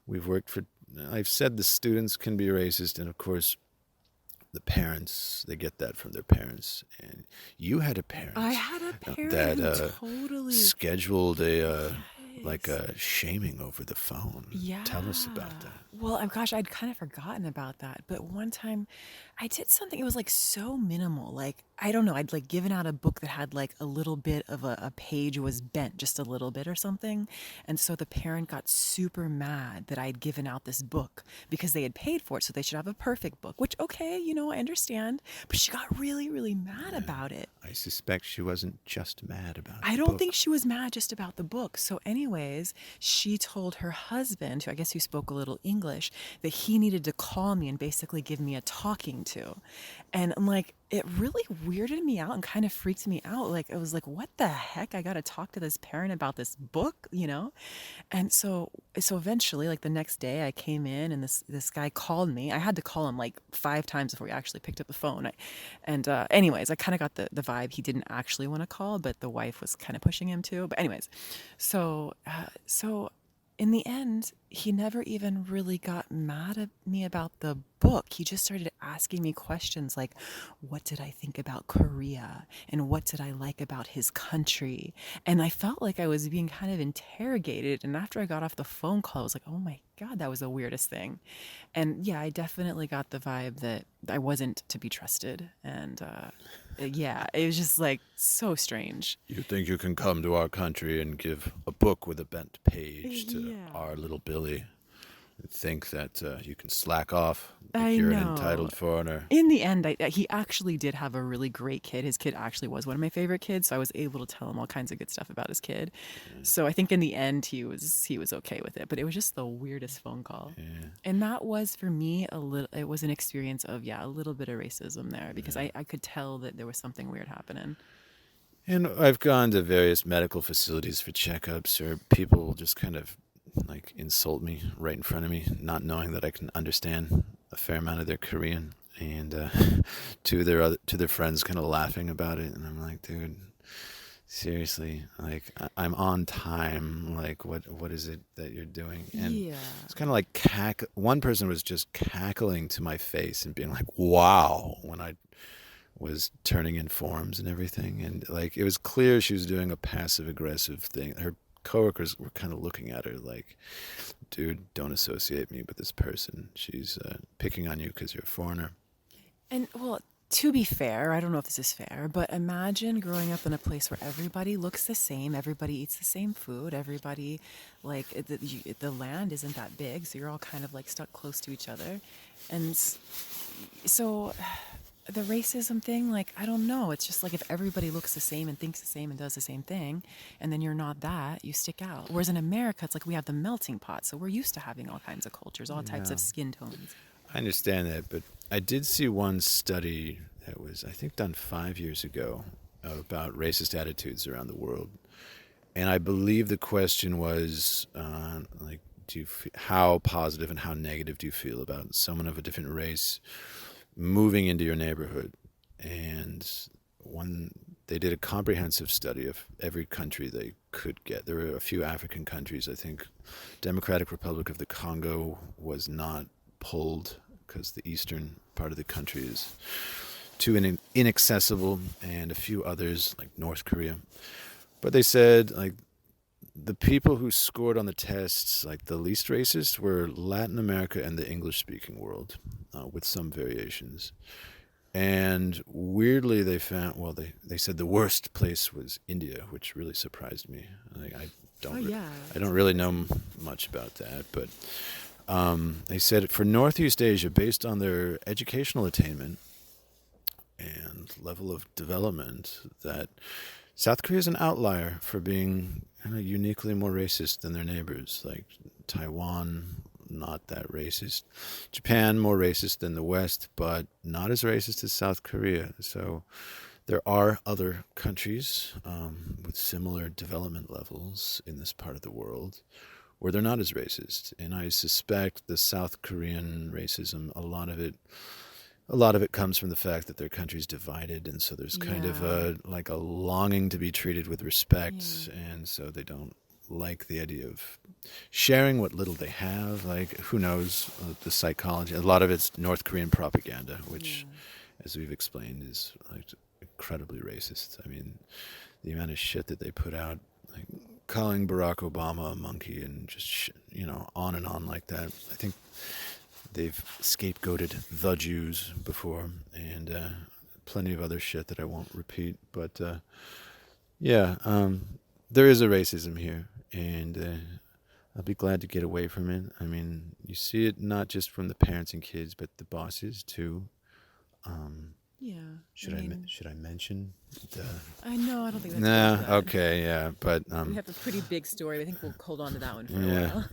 Speaker 1: we've worked for. I've said the students can be racist, and of course the parents, they get that from their parents. And you had a
Speaker 2: I
Speaker 1: parent
Speaker 2: had a parent
Speaker 1: that
Speaker 2: who totally.
Speaker 1: scheduled a like
Speaker 2: Yes.
Speaker 1: a shaming over the phone. Tell us
Speaker 2: Yeah.
Speaker 1: about that.
Speaker 2: Well, gosh, I'd kind of forgotten about that. But one time I did something, it was like so minimal. Like, I don't know, I'd like given out a book that had like a little bit of a page was bent just a little bit or something. And so the parent got super mad that I'd given out this book because they had paid for it. So they should have a perfect book, which, okay, I understand. But she got really, really mad about it.
Speaker 1: I suspect she wasn't just mad about
Speaker 2: I
Speaker 1: the
Speaker 2: don't think
Speaker 1: book.
Speaker 2: she was mad just about the book. So, anyways, she told her husband, who I guess who spoke a little English, that he needed to call me and basically give me a talking to. And I'm like, it really weirded me out and kind of freaked me out. Like, it was like, what the heck? I got to talk to this parent about this book. And so eventually, like the next day, I came in and this guy called me. I had to call him like 5 times before he actually picked up the phone. Anyways, I kind of got the vibe he didn't actually want to call, but the wife was kind of pushing him to. But anyways, so in the end, he never even really got mad at me about the book. He just started asking me questions like, what did I think about Korea? And what did I like about his country? And I felt like I was being kind of interrogated. And after I got off the phone call, I was like, oh my God, that was the weirdest thing. And yeah, I definitely got the vibe that I wasn't to be trusted. And yeah, it was just like so strange.
Speaker 1: You think you can come to our country and give a book with a bent page to
Speaker 2: Yeah.
Speaker 1: our little Billy? You think that you can slack off like
Speaker 2: I
Speaker 1: you're an
Speaker 2: know.
Speaker 1: entitled foreigner?
Speaker 2: In the end, he actually did have a really great kid. His kid actually was one of my favorite kids, so I was able to tell him all kinds of good stuff about his kid. So I think in the end he was okay with it, but it was just the weirdest phone call.
Speaker 1: Yeah.
Speaker 2: And that was for me a little it was an experience of a little bit of racism there because I could tell that there was something weird happening.
Speaker 1: And I've gone to various medical facilities for checkups, or people will just kind of like insult me right in front of me, not knowing that I can understand a fair amount of their Korean, and to their friends kind of laughing about it, and I'm like, dude, seriously, like I'm on time. Like, what is it that you're doing? And
Speaker 2: Yeah.
Speaker 1: it's kind of like one person was just cackling to my face and being like, wow, when I was turning in forms and everything, and like it was clear she was doing a passive aggressive thing. Her coworkers were kind of looking at her like, dude, don't associate me with this person. She's picking on you because you're a foreigner.
Speaker 2: And well, to be fair, I don't know if this is fair, but imagine growing up in a place where everybody looks the same, everybody eats the same food, everybody, like, the land isn't that big, so you're all kind of like stuck close to each other. And so the racism thing, like, I don't know. It's just like if everybody looks the same and thinks the same and does the same thing, and then you're not that, you stick out. Whereas in America, it's like we have the melting pot, so we're used to having all kinds of cultures, all types
Speaker 1: Yeah,
Speaker 2: of skin tones.
Speaker 1: I understand that, but I did see one study that was, I think, done 5 years ago about racist attitudes around the world, and I believe the question was like, how positive and how negative do you feel about someone of a different race moving into your neighborhood? And one, they did a comprehensive study of every country they could get. There were a few African countries. I think Democratic Republic of the Congo was not pulled because the eastern part of the country is too inaccessible, and a few others like North Korea. But they said like the people who scored on the tests, like the least racist, were Latin America and the English-speaking world, with some variations. And weirdly, they found, well, they said the worst place was India, which really surprised me. Like,
Speaker 2: Oh yeah,
Speaker 1: I
Speaker 2: it's
Speaker 1: don't really
Speaker 2: crazy.
Speaker 1: know much about that, but they said for Northeast Asia, based on their educational attainment, level of development that South Korea is an outlier for being kind of uniquely more racist than their neighbors. Like Taiwan, not that racist. Japan, more racist than the West, but not as racist as South Korea. So there are other countries with similar development levels in this part of the world where they're not as racist. And I suspect the South Korean racism, a lot of it comes from the fact that their country's divided, and so there's kind of
Speaker 2: Yeah.
Speaker 1: a longing to be treated with respect,
Speaker 2: Yeah.
Speaker 1: and so they don't like the idea of sharing what little they have. Like, who knows the psychology? A lot of it's North Korean propaganda, which,
Speaker 2: Yeah.
Speaker 1: as we've explained, is like incredibly racist. I mean, the amount of shit that they put out, like calling Barack Obama a monkey and just on and on like that. I think they've scapegoated the Jews before, and plenty of other shit that I won't repeat. But yeah, there is a racism here, and I'll be glad to get away from it. I mean, you see it not just from the parents and kids, but the bosses too. Um,
Speaker 2: Yeah.
Speaker 1: should I mention the?
Speaker 2: I know. I don't think we have to go into
Speaker 1: Nah,
Speaker 2: that.
Speaker 1: okay, yeah, but
Speaker 2: We have a pretty big story. I think we'll hold on to that one for a
Speaker 1: yeah,
Speaker 2: while.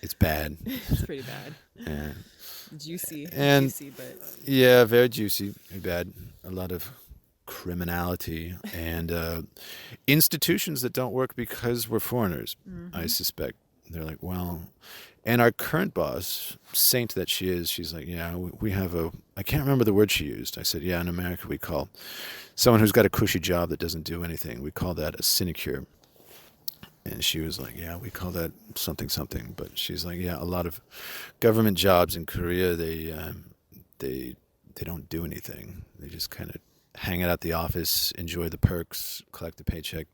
Speaker 1: it's bad.
Speaker 2: It's pretty bad.
Speaker 1: Yeah.
Speaker 2: Juicy.
Speaker 1: And
Speaker 2: Juicy, but
Speaker 1: yeah, very juicy, very bad. A lot of criminality and institutions that don't work because we're foreigners. I suspect they're like, well, and our current boss, saint that she is, she's like, yeah, we have a. I can't remember the word she used. I said, yeah, in America we call someone who's got a cushy job that doesn't do anything. We call that a sinecure. And she was like, yeah, we call that something something. But she's like, yeah, a lot of government jobs in Korea, they don't do anything. They just kind of hang out at the office, enjoy the perks, collect a paycheck,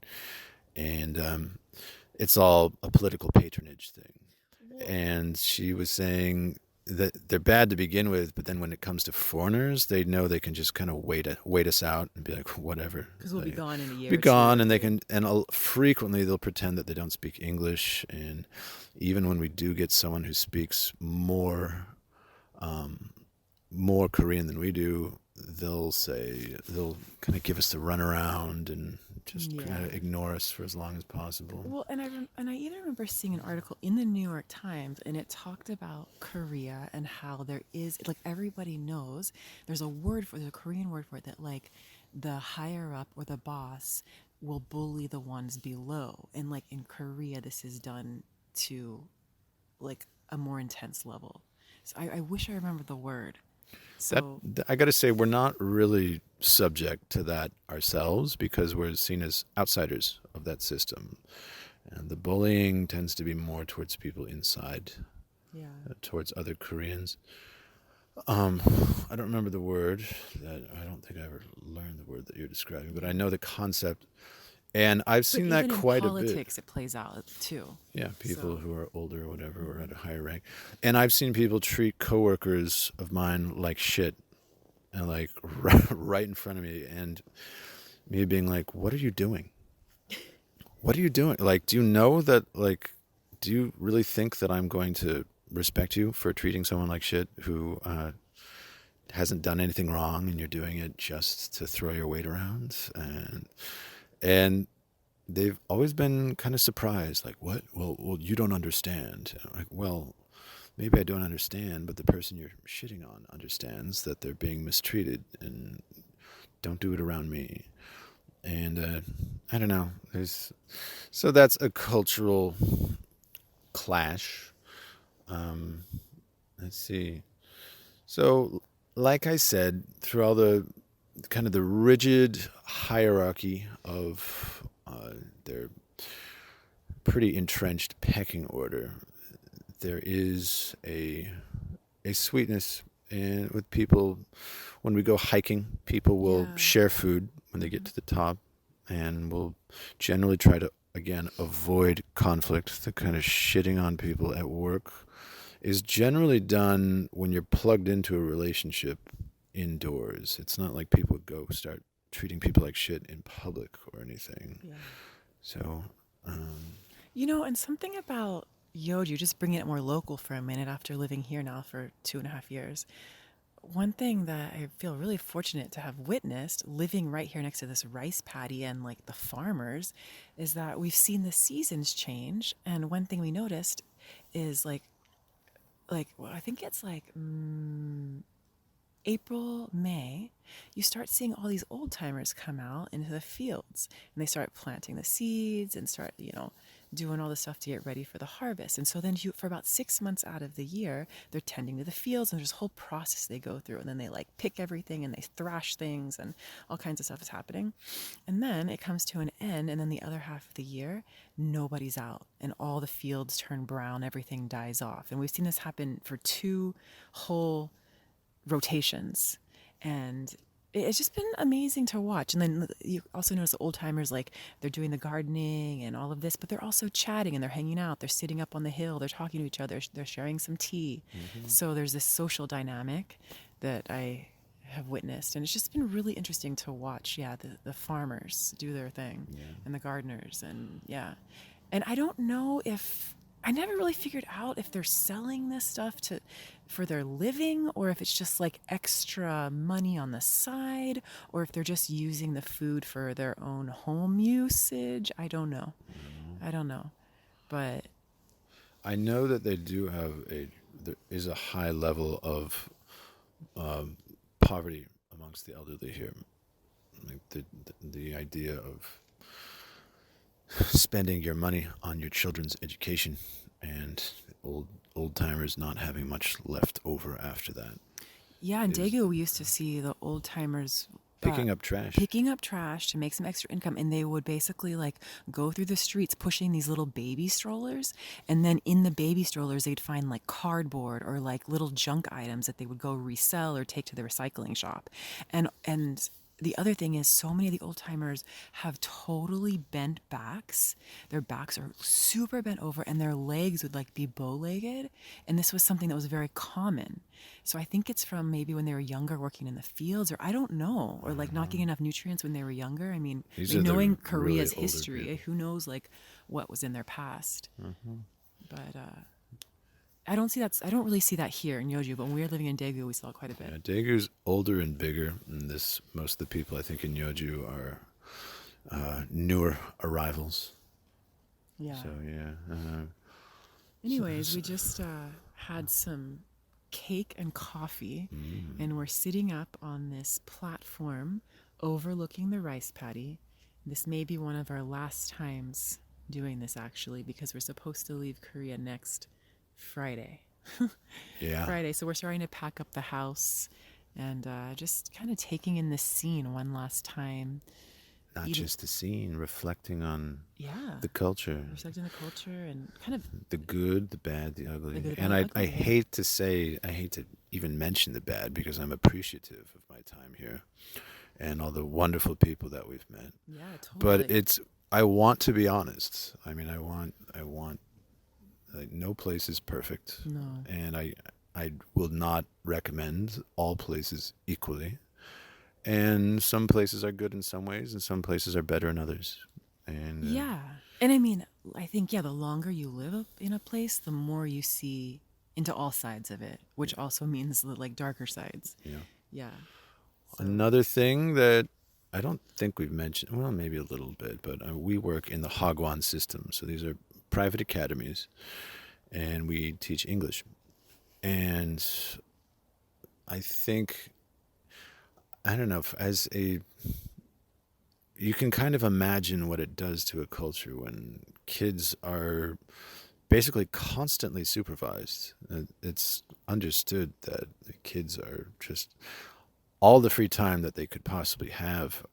Speaker 1: and it's all a political patronage thing. And she was saying that they're bad to begin with, but then when it comes to foreigners, they know they can just kind of wait us out and be like, whatever.
Speaker 2: because we'll be gone in a year.
Speaker 1: Be
Speaker 2: or
Speaker 1: gone,
Speaker 2: two.
Speaker 1: and they can, and frequently they'll pretend that they don't speak English, and even when we do get someone who speaks more Korean than we do, they'll kind of give us the runaround and just kind
Speaker 2: Yeah.
Speaker 1: of ignore us for as long as possible.
Speaker 2: Well, and I even remember seeing an article in the New York Times, and it talked about Korea and how there is like everybody knows there's a Korean word for it that like the higher up or the boss will bully the ones below, and like in Korea this is done to like a more intense level. So I wish I remember the word.
Speaker 1: That
Speaker 2: So
Speaker 1: I got to say, we're not really subject to that ourselves because we're seen as outsiders of that system, and the bullying tends to be more towards people inside,
Speaker 2: yeah.
Speaker 1: towards other Koreans. I don't remember the word. I don't think I ever learned the word that you're describing, but I know the concept, and I've
Speaker 2: But
Speaker 1: seen that
Speaker 2: even in
Speaker 1: quite a bit.
Speaker 2: politics, it plays out too.
Speaker 1: Yeah, people
Speaker 2: So
Speaker 1: who are older or whatever, or at a higher rank, and I've seen people treat coworkers of mine like shit, and like right in front of me, and me being like, "What are you doing? What are you doing? Like, do you know that? Like, do you really think that I'm going to respect you for treating someone like shit who hasn't done anything wrong, and you're doing it just to throw your weight around?" And they've always been kind of surprised, like, "What? Well, you don't understand." And I'm like, well, maybe I don't understand, but the person you're shitting on understands that they're being mistreated, and don't do it around me. And I don't know. So that's a cultural clash. Um, let's see. So, like I said, through all the kind of the rigid hierarchy of their pretty entrenched pecking order, there is a sweetness and with people. When we go hiking, people will
Speaker 2: yeah.
Speaker 1: share food when they get to the top, and will generally try to again avoid conflict. The kind of shitting on people at work is generally done when you're plugged into a relationship indoors. It's not like people would go start treating people like shit in public or anything.
Speaker 2: Yeah.
Speaker 1: So, um,
Speaker 2: And something about Yoju, just bringing it more local for a minute after living here now for 2.5 years. one thing that I feel really fortunate to have witnessed living right here next to this rice paddy and like the farmers is that we've seen the seasons change. And one thing we noticed is well, I think it's like April, May, you start seeing all these old timers come out into the fields and they start planting the seeds and start, doing all the stuff to get ready for the harvest. And so then for about 6 months out of the year, they're tending to the fields and there's a whole process they go through. And then they like pick everything and they thrash things and all kinds of stuff is happening. And then it comes to an end. And then the other half of the year, nobody's out and all the fields turn brown, everything dies off. And we've seen this happen for 2 whole rotations, and it's just been amazing to watch. And then you also notice the old timers, like they're doing the gardening and all of this, but they're also chatting and they're hanging out, they're sitting up on the hill, they're talking to each other, they're sharing some tea. So there's this social dynamic that I have witnessed, and it's just been really interesting to watch, the farmers do their thing, and the gardeners, and and I don't know if I never really figured out if they're selling this stuff for their living, or if it's just like extra money on the side, or if they're just using the food for their own home usage. I don't know. I don't know. But
Speaker 1: I know that they do have there is a high level of poverty amongst the elderly here. Like the idea of spending your money on your children's education, and old timers not having much left over after that.
Speaker 2: yeah, in Daegu, we used to see the old timers
Speaker 1: Picking up trash.
Speaker 2: picking up trash to make some extra income, and they would basically like go through the streets pushing these little baby strollers, and then in the baby strollers they'd find like cardboard or like little junk items that they would go resell or take to the recycling shop. And the other thing is, so many of the old timers have totally bent backs. Their backs are super bent over and their legs would like be bow-legged, and this was something that was very common. So I think it's from maybe when they were younger working in the fields, or I don't know, or like not getting enough nutrients when they were younger. I mean,
Speaker 1: These are
Speaker 2: knowing
Speaker 1: the
Speaker 2: Korea's
Speaker 1: really older
Speaker 2: history,
Speaker 1: people.
Speaker 2: who knows like what was in their past. But I don't really see that here in Yeoju, but when we were living in Daegu, we saw it quite a bit.
Speaker 1: Yeah, Daegu's older and bigger, and most of the people I think in Yeoju are newer arrivals.
Speaker 2: Yeah.
Speaker 1: So
Speaker 2: Anyways, we just had some cake and coffee, and we're sitting up on this platform overlooking the rice paddy. This may be one of our last times doing this, actually, because we're supposed to leave Korea next Friday.
Speaker 1: yeah,
Speaker 2: Friday. So we're starting to pack up the house and just kind of taking in the scene one last time.
Speaker 1: not just the scene, reflecting on
Speaker 2: Yeah.
Speaker 1: the culture,
Speaker 2: Reflecting the culture and kind of
Speaker 1: the good, the bad, the ugly.
Speaker 2: the good, the
Speaker 1: And
Speaker 2: bad,
Speaker 1: I
Speaker 2: ugly.
Speaker 1: hate to even mention the bad, because I'm appreciative of my time here and all the wonderful people that we've met.
Speaker 2: Yeah,
Speaker 1: But
Speaker 2: totally.
Speaker 1: I want to be honest. I mean, I want like, no place is perfect,
Speaker 2: No.
Speaker 1: and I will not recommend all places equally. And some places are good in some ways, and some places are better in others. And
Speaker 2: Yeah. And I mean, I think, the longer you live in a place, the more you see into all sides of it, which also means the like darker sides.
Speaker 1: yeah.
Speaker 2: Yeah. So,
Speaker 1: Another thing that I don't think we've mentioned, well, maybe a little bit, but we work in the Hagwon system. So these are private academies, and we teach English. And I think, I don't know, you can kind of imagine what it does to a culture when kids are basically constantly supervised. It's understood that the kids are just, all the free time that they could possibly have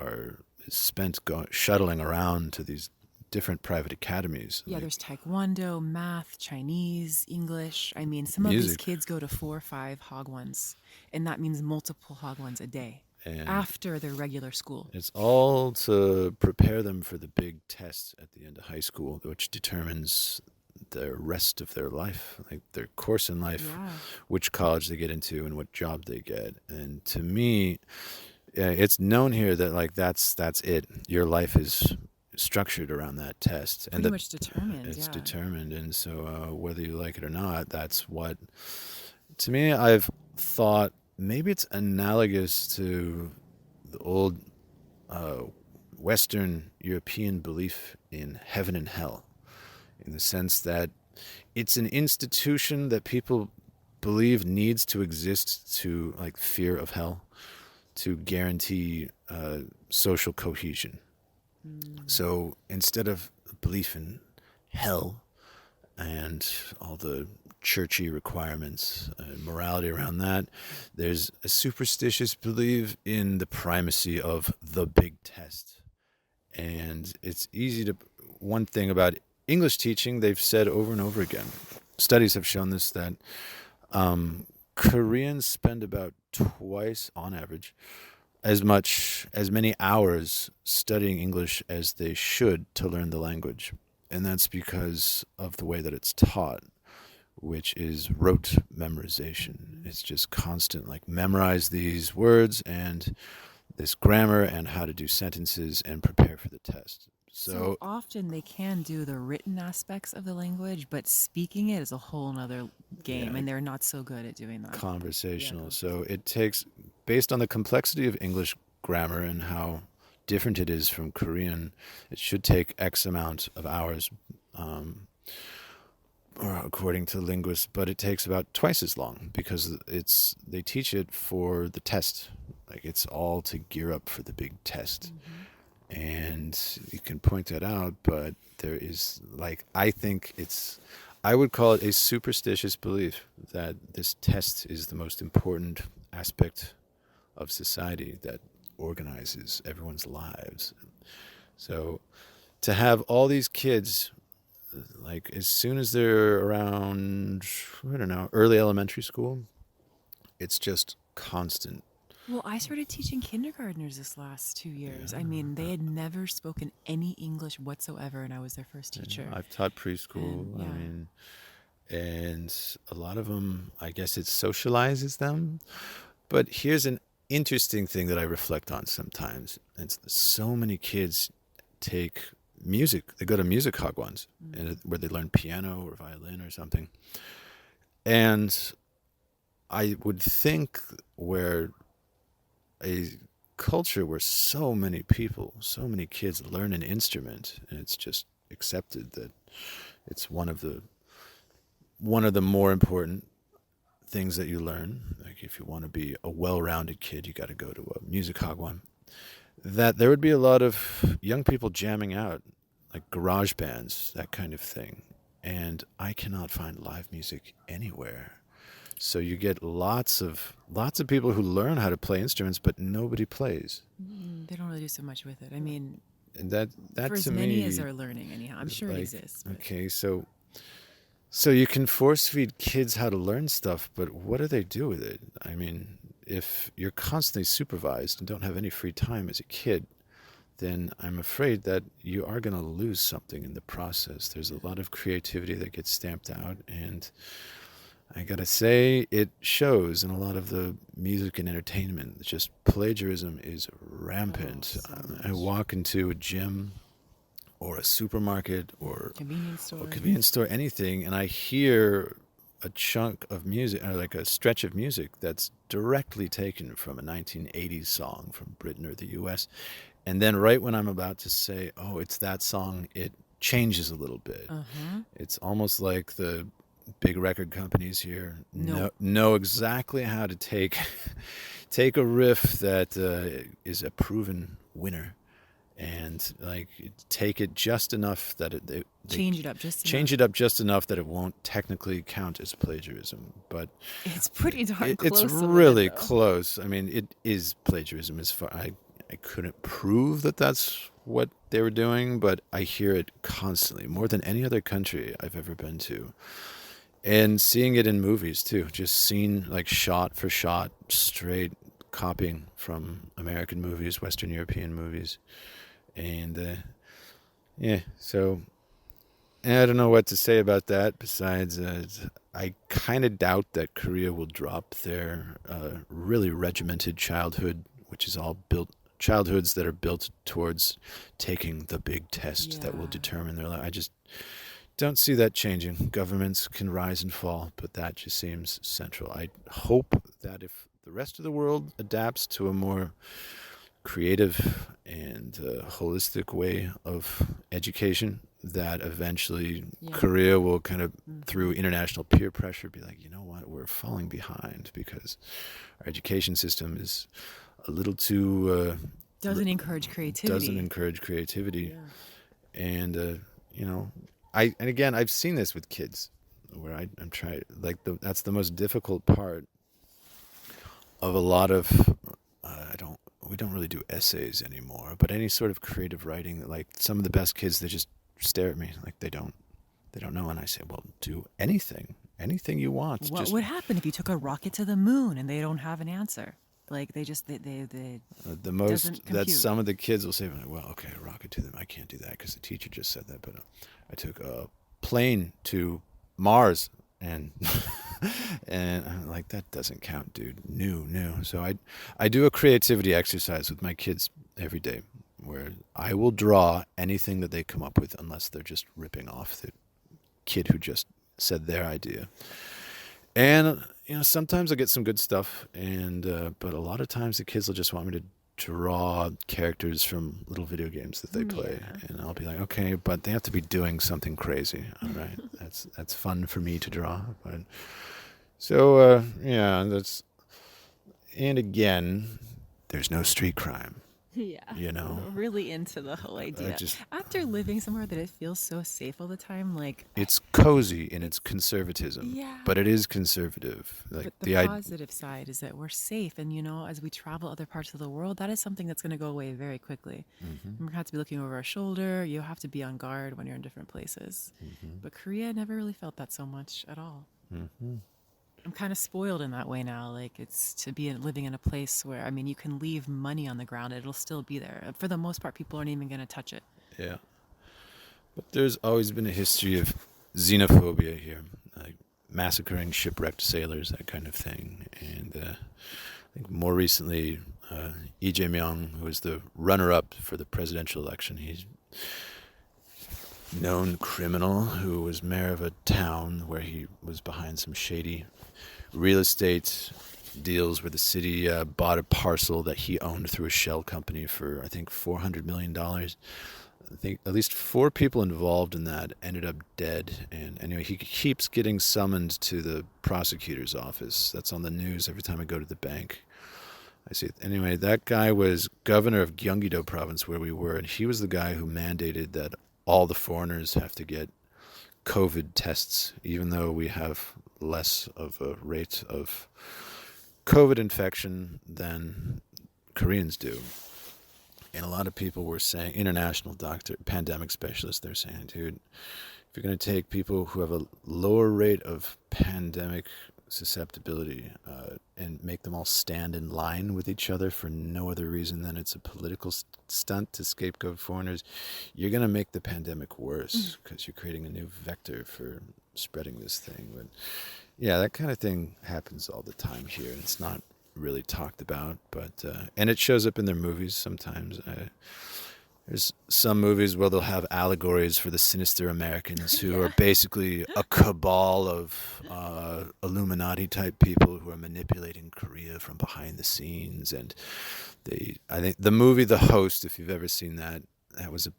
Speaker 1: is spent shuttling around to these different private academies.
Speaker 2: yeah,
Speaker 1: Like
Speaker 2: there's Taekwondo, math, Chinese, English. I mean, some of these
Speaker 1: music.
Speaker 2: kids go to 4 or 5 Hagwons, and that means multiple Hagwons a day
Speaker 1: And
Speaker 2: after their regular school.
Speaker 1: it's all to prepare them for the big test at the end of high school, which determines the rest of their life, like their course in life,
Speaker 2: Yeah.
Speaker 1: which college they get into and what job they get. And to me, it's known here that like that's it. Your life is structured around that test, and
Speaker 2: Pretty much determined.
Speaker 1: it's
Speaker 2: Yeah.
Speaker 1: determined. And so whether you like it or not, that's what, to me, I've thought maybe it's analogous to the old uh, Western European belief in heaven and hell, in the sense that it's an institution that people believe needs to exist to like fear of hell to guarantee social cohesion.
Speaker 2: Mm.
Speaker 1: So instead of belief in hell and all the churchy requirements and morality around that, there's a superstitious belief in the primacy of the big test. And it's easy to. One thing about English teaching, they've said over and over again, studies have shown this, that Koreans spend about twice on average as many hours studying English as they should to learn the language. And that's because of the way that it's taught, which is rote memorization. It's just constant, like memorize these words and this grammar and how to do sentences and prepare for the test.
Speaker 2: So
Speaker 1: So,
Speaker 2: often they can do the written aspects of the language, but speaking it is a whole nother game,
Speaker 1: yeah,
Speaker 2: and they're not so good at doing that. Yeah,
Speaker 1: conversational. So it takes, based on the complexity of English grammar and how different it is from Korean, it should take X amount of hours, um, or according to linguists, but it takes about twice as long because they teach it for the test. Like it's all to gear up for the big test.
Speaker 2: hmm
Speaker 1: And you can point that out, but there is, like, I think I would call it a superstitious belief that this test is the most important aspect of society that organizes everyone's lives. So to have all these kids, like, as soon as they're around, I don't know, early elementary school, it's just constant.
Speaker 2: Well, I started teaching kindergartners this last 2 years. I mean,
Speaker 1: Yeah.
Speaker 2: they had never spoken any English whatsoever, and I was their first
Speaker 1: Yeah,
Speaker 2: teacher.
Speaker 1: I've taught
Speaker 2: And
Speaker 1: preschool. I
Speaker 2: yeah,
Speaker 1: mean, and a lot of them, I guess it socializes them. But here's an interesting thing that I reflect on sometimes. It's so many kids take music. They go to music hagwons,
Speaker 2: mm,
Speaker 1: where they learn piano or violin or something. And I would think where a culture where so many people, so many kids learn an instrument, and it's just accepted that it's one of the more important things that you learn. Like if you want to be a well-rounded kid, you got to go to a music hagwon. That there would be a lot of young people jamming out, like garage bands, that kind of thing. And I cannot find live music anywhere. So you get lots of people who learn how to play instruments, but nobody plays.
Speaker 2: they don't really do so much with it. I mean,
Speaker 1: And that
Speaker 2: for as
Speaker 1: to
Speaker 2: many as
Speaker 1: me,
Speaker 2: are learning, anyhow, I'm sure it
Speaker 1: like,
Speaker 2: exists, but
Speaker 1: okay, so you can force feed kids how to learn stuff, but what do they do with it? I mean, if you're constantly supervised and don't have any free time as a kid, then I'm afraid that you are going to lose something in the process. There's a lot of creativity that gets stamped out, and I gotta say, it shows in a lot of the music and entertainment. It's just plagiarism is
Speaker 2: oh,
Speaker 1: rampant.
Speaker 2: so
Speaker 1: I
Speaker 2: much.
Speaker 1: walk into a gym or a supermarket
Speaker 2: Convenience
Speaker 1: or
Speaker 2: store.
Speaker 1: convenience store, anything, and I hear a chunk of music or like a stretch of music that's directly taken from a 1980s song from Britain or the US. And then right when I'm about to say, oh, it's that song, it changes a little bit.
Speaker 2: Uh-huh.
Speaker 1: It's almost like the big record companies here
Speaker 2: No.
Speaker 1: know exactly how to take take a riff that is a proven winner and like take it just enough that they
Speaker 2: Change it up just enough.
Speaker 1: change it up just enough that it won't technically count as plagiarism, but
Speaker 2: It's pretty darn
Speaker 1: it's
Speaker 2: close with it,
Speaker 1: really
Speaker 2: though.
Speaker 1: close. I mean, it is plagiarism as far I couldn't prove that that's what they were doing, but I hear it constantly, more than any other country I've ever been to. And seeing it in movies too, just seen like shot for shot, straight copying from American movies, Western European movies. And yeah, so I don't know what to say about that. Besides, I kind of doubt that Korea will drop their really regimented childhood, which is all built childhoods that are built towards taking the big test that will
Speaker 2: Yeah.
Speaker 1: determine their life. I just don't see that changing. Governments can rise and fall, but that just seems central. I hope that if the rest of the world adapts to a more creative and holistic way of education, that eventually
Speaker 2: Yeah.
Speaker 1: Korea will kind of, through
Speaker 2: Hmm.
Speaker 1: international peer pressure, be like, you know what, we're falling behind because our education system is a little too
Speaker 2: Doesn't encourage
Speaker 1: doesn't
Speaker 2: creativity.
Speaker 1: encourage creativity.
Speaker 2: Yeah.
Speaker 1: And you know, and again, I've seen this with kids where I'm trying, like, that's the most difficult part of a lot of I don't we don't really do essays anymore, but any sort of creative writing, like some of the best kids, they just stare at me like they don't know, and I say, well, do anything you want,
Speaker 2: What
Speaker 1: just
Speaker 2: would happen if you took a rocket to the moon and they don't have an answer? Like they
Speaker 1: the most
Speaker 2: doesn't
Speaker 1: that
Speaker 2: compute.
Speaker 1: some of the kids will say, well, okay, a rocket to them, I can't do that because the teacher just said that, but I took a plane to Mars, and and I'm like, that doesn't count, dude. New. So I do a creativity exercise with my kids every day, where I will draw anything that they come up with, unless they're just ripping off the kid who just said their idea. And sometimes I get some good stuff, and but a lot of times the kids will just want me to draw characters from little video games that they play,
Speaker 2: Yeah.
Speaker 1: and I'll be like, okay, but they have to be doing something crazy. All right, that's fun for me to draw. But so yeah, that's, and again, there's no street crime.
Speaker 2: Yeah.
Speaker 1: You know,
Speaker 2: Really into the whole
Speaker 1: I
Speaker 2: idea.
Speaker 1: just
Speaker 2: After living somewhere that it feels so safe all the time,
Speaker 1: it's cozy in its conservatism,
Speaker 2: yeah.
Speaker 1: but it is conservative. Like
Speaker 2: But the
Speaker 1: the I
Speaker 2: positive side is that we're safe. And, as we travel other parts of the world, that is something that's going to go away very quickly.
Speaker 1: hmm
Speaker 2: And we're going to have to be looking over our shoulder. You have to be on guard when you're in different places.
Speaker 1: hmm
Speaker 2: But Korea never really felt that so much at all.
Speaker 1: hmm
Speaker 2: I'm kind of spoiled in that way now. Like it's to be living in a place where, I mean, you can leave money on the ground, it'll still be there. For the most part, people aren't even going to touch it.
Speaker 1: Yeah. But there's always been a history of xenophobia here, like massacring shipwrecked sailors, that kind of thing. And I think more recently, Lee Jae-myung, who was the runner-up for the presidential election, he's a known criminal who was mayor of a town where he was behind some shady real estate deals, where the city bought a parcel that he owned through a shell company for, I think, $400 million. I think at least 4 people involved in that ended up dead. And anyway, he keeps getting summoned to the prosecutor's office. That's on the news every time I go to the bank. I see it. Anyway, that guy was governor of Gyeonggi-do province, where we were, and he was the guy who mandated that all the foreigners have to get COVID tests, even though we have less of a rate of COVID infection than Koreans do. And a lot of people were saying, international pandemic specialists, they're saying, dude, if you're going to take people who have a lower rate of pandemic susceptibility and make them all stand in line with each other for no other reason than it's a political stunt to scapegoat foreigners, you're going to make the pandemic worse because you're creating a new vector for spreading this thing. But yeah, that kind of thing happens all the time here, and it's not really talked about, but and it shows up in their movies sometimes. There's some movies where they'll have allegories for the sinister Americans, who
Speaker 2: Yeah.
Speaker 1: are basically a cabal of Illuminati type people who are manipulating Korea from behind the scenes. And I think the movie The Host, if you've ever seen that, that was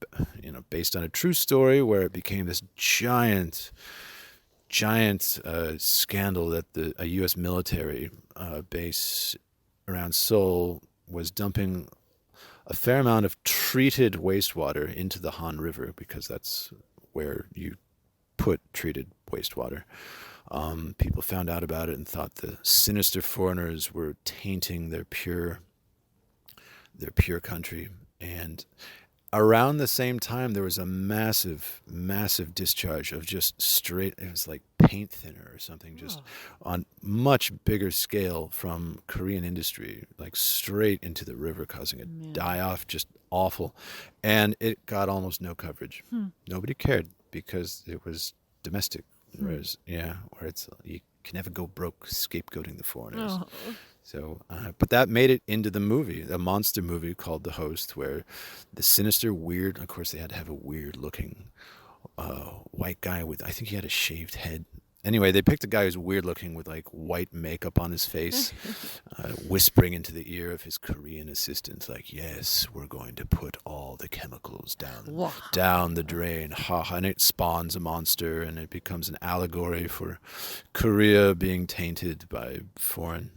Speaker 1: based on a true story, where it became this giant scandal that a U.S. military base around Seoul was dumping a fair amount of treated wastewater into the Han River, because that's where you put treated wastewater. People found out about it and thought the sinister foreigners were tainting their pure country. And around the same time, there was a massive discharge of just straight, it was like paint thinner or something, just
Speaker 2: Oh,
Speaker 1: on much bigger scale from Korean industry, like straight into the river, causing a
Speaker 2: man.
Speaker 1: die-off, just awful. And it got almost no coverage.
Speaker 2: Hmm.
Speaker 1: Nobody cared because it was domestic.
Speaker 2: Hmm.
Speaker 1: Whereas, yeah, where it's, you can never go broke scapegoating the foreigners.
Speaker 2: Oh.
Speaker 1: So, but that made it into the movie, a monster movie called The Host, where the sinister, weird, of course, they had to have a weird looking white guy with, I think he had a shaved head, Anyway, they picked a guy who's weird looking with like white makeup on his face, whispering into the ear of his Korean assistant, like, "Yes, we're going to put all the chemicals
Speaker 2: Wow.
Speaker 1: down the drain." Ha ha! And it spawns a monster, and it becomes an allegory for Korea being tainted by foreign,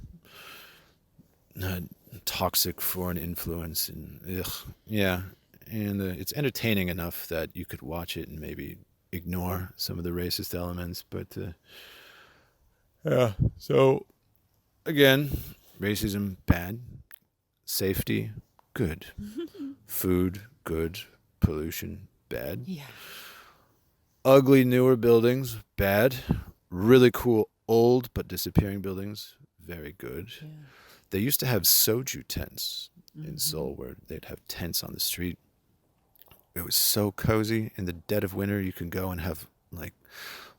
Speaker 1: uh, toxic foreign influence, and ugh, yeah. And it's entertaining enough that you could watch it and maybe ignore some of the racist elements, but yeah. So again, racism bad, safety good, food good, pollution bad,
Speaker 2: Yeah.
Speaker 1: ugly newer buildings bad, really cool old but disappearing buildings very good.
Speaker 2: Yeah.
Speaker 1: They used to have soju tents in
Speaker 2: Mm-hmm.
Speaker 1: Seoul where they'd have tents on the street. It was so cozy. In the dead of winter, you can go and have like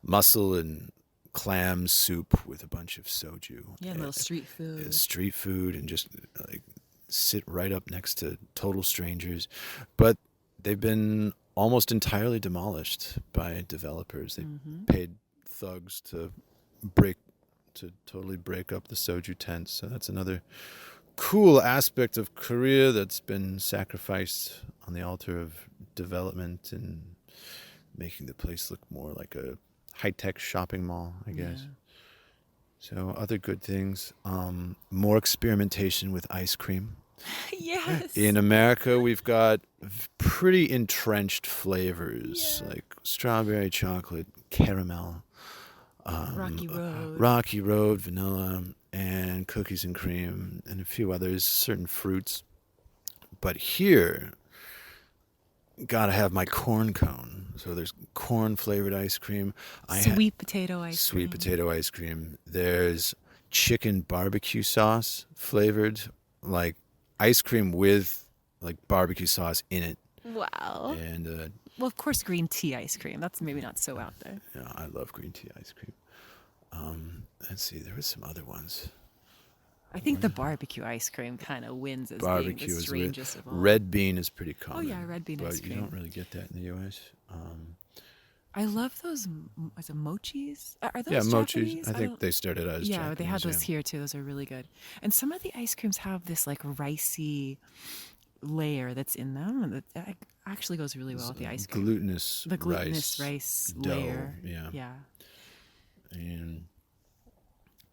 Speaker 1: mussel and clam soup with a bunch of soju.
Speaker 2: Yeah, little street food.
Speaker 1: Street food, and just like sit right up next to total strangers. But they've been almost entirely demolished by developers. They
Speaker 2: Mm-hmm.
Speaker 1: paid thugs break to totally break up the soju tents. So that's another cool aspect of Korea that's been sacrificed on the altar of development and making the place look more like a high-tech shopping mall, I guess.
Speaker 2: Yeah.
Speaker 1: So other good things, more experimentation with ice cream.
Speaker 2: Yes.
Speaker 1: In America, we've got pretty entrenched flavors
Speaker 2: Yeah.
Speaker 1: like strawberry, chocolate, caramel,
Speaker 2: Rocky Road.
Speaker 1: vanilla, and cookies and cream, and a few others, certain fruits. But here, gotta have my corn cone. So there's corn flavored ice cream.
Speaker 2: Sweet potato ice cream.
Speaker 1: Sweet potato ice cream. There's chicken barbecue sauce flavored, like ice cream with like barbecue sauce in it.
Speaker 2: Wow.
Speaker 1: And
Speaker 2: Well, of course, green tea ice cream. That's maybe not so out there.
Speaker 1: yeah, I love green tea ice cream. Let's see, there was some other ones.
Speaker 2: I think the barbecue ice cream kind of wins as
Speaker 1: Barbecue
Speaker 2: being the
Speaker 1: is
Speaker 2: strangest of all.
Speaker 1: red bean is pretty common.
Speaker 2: Oh yeah, red bean
Speaker 1: but
Speaker 2: ice cream.
Speaker 1: you don't really get that in the U.S.
Speaker 2: I love those. Is it mochis? Are those
Speaker 1: Yeah, mochis.
Speaker 2: Japanese?
Speaker 1: I think
Speaker 2: don't-
Speaker 1: they started out as
Speaker 2: Yeah,
Speaker 1: Japanese,
Speaker 2: they had those here too. Those are really good. And some of the ice creams have this like ricey layer that's in them, and that actually goes really well with the ice cream.
Speaker 1: Glutinous
Speaker 2: The glutinous rice
Speaker 1: dough,
Speaker 2: layer.
Speaker 1: yeah.
Speaker 2: Yeah.
Speaker 1: And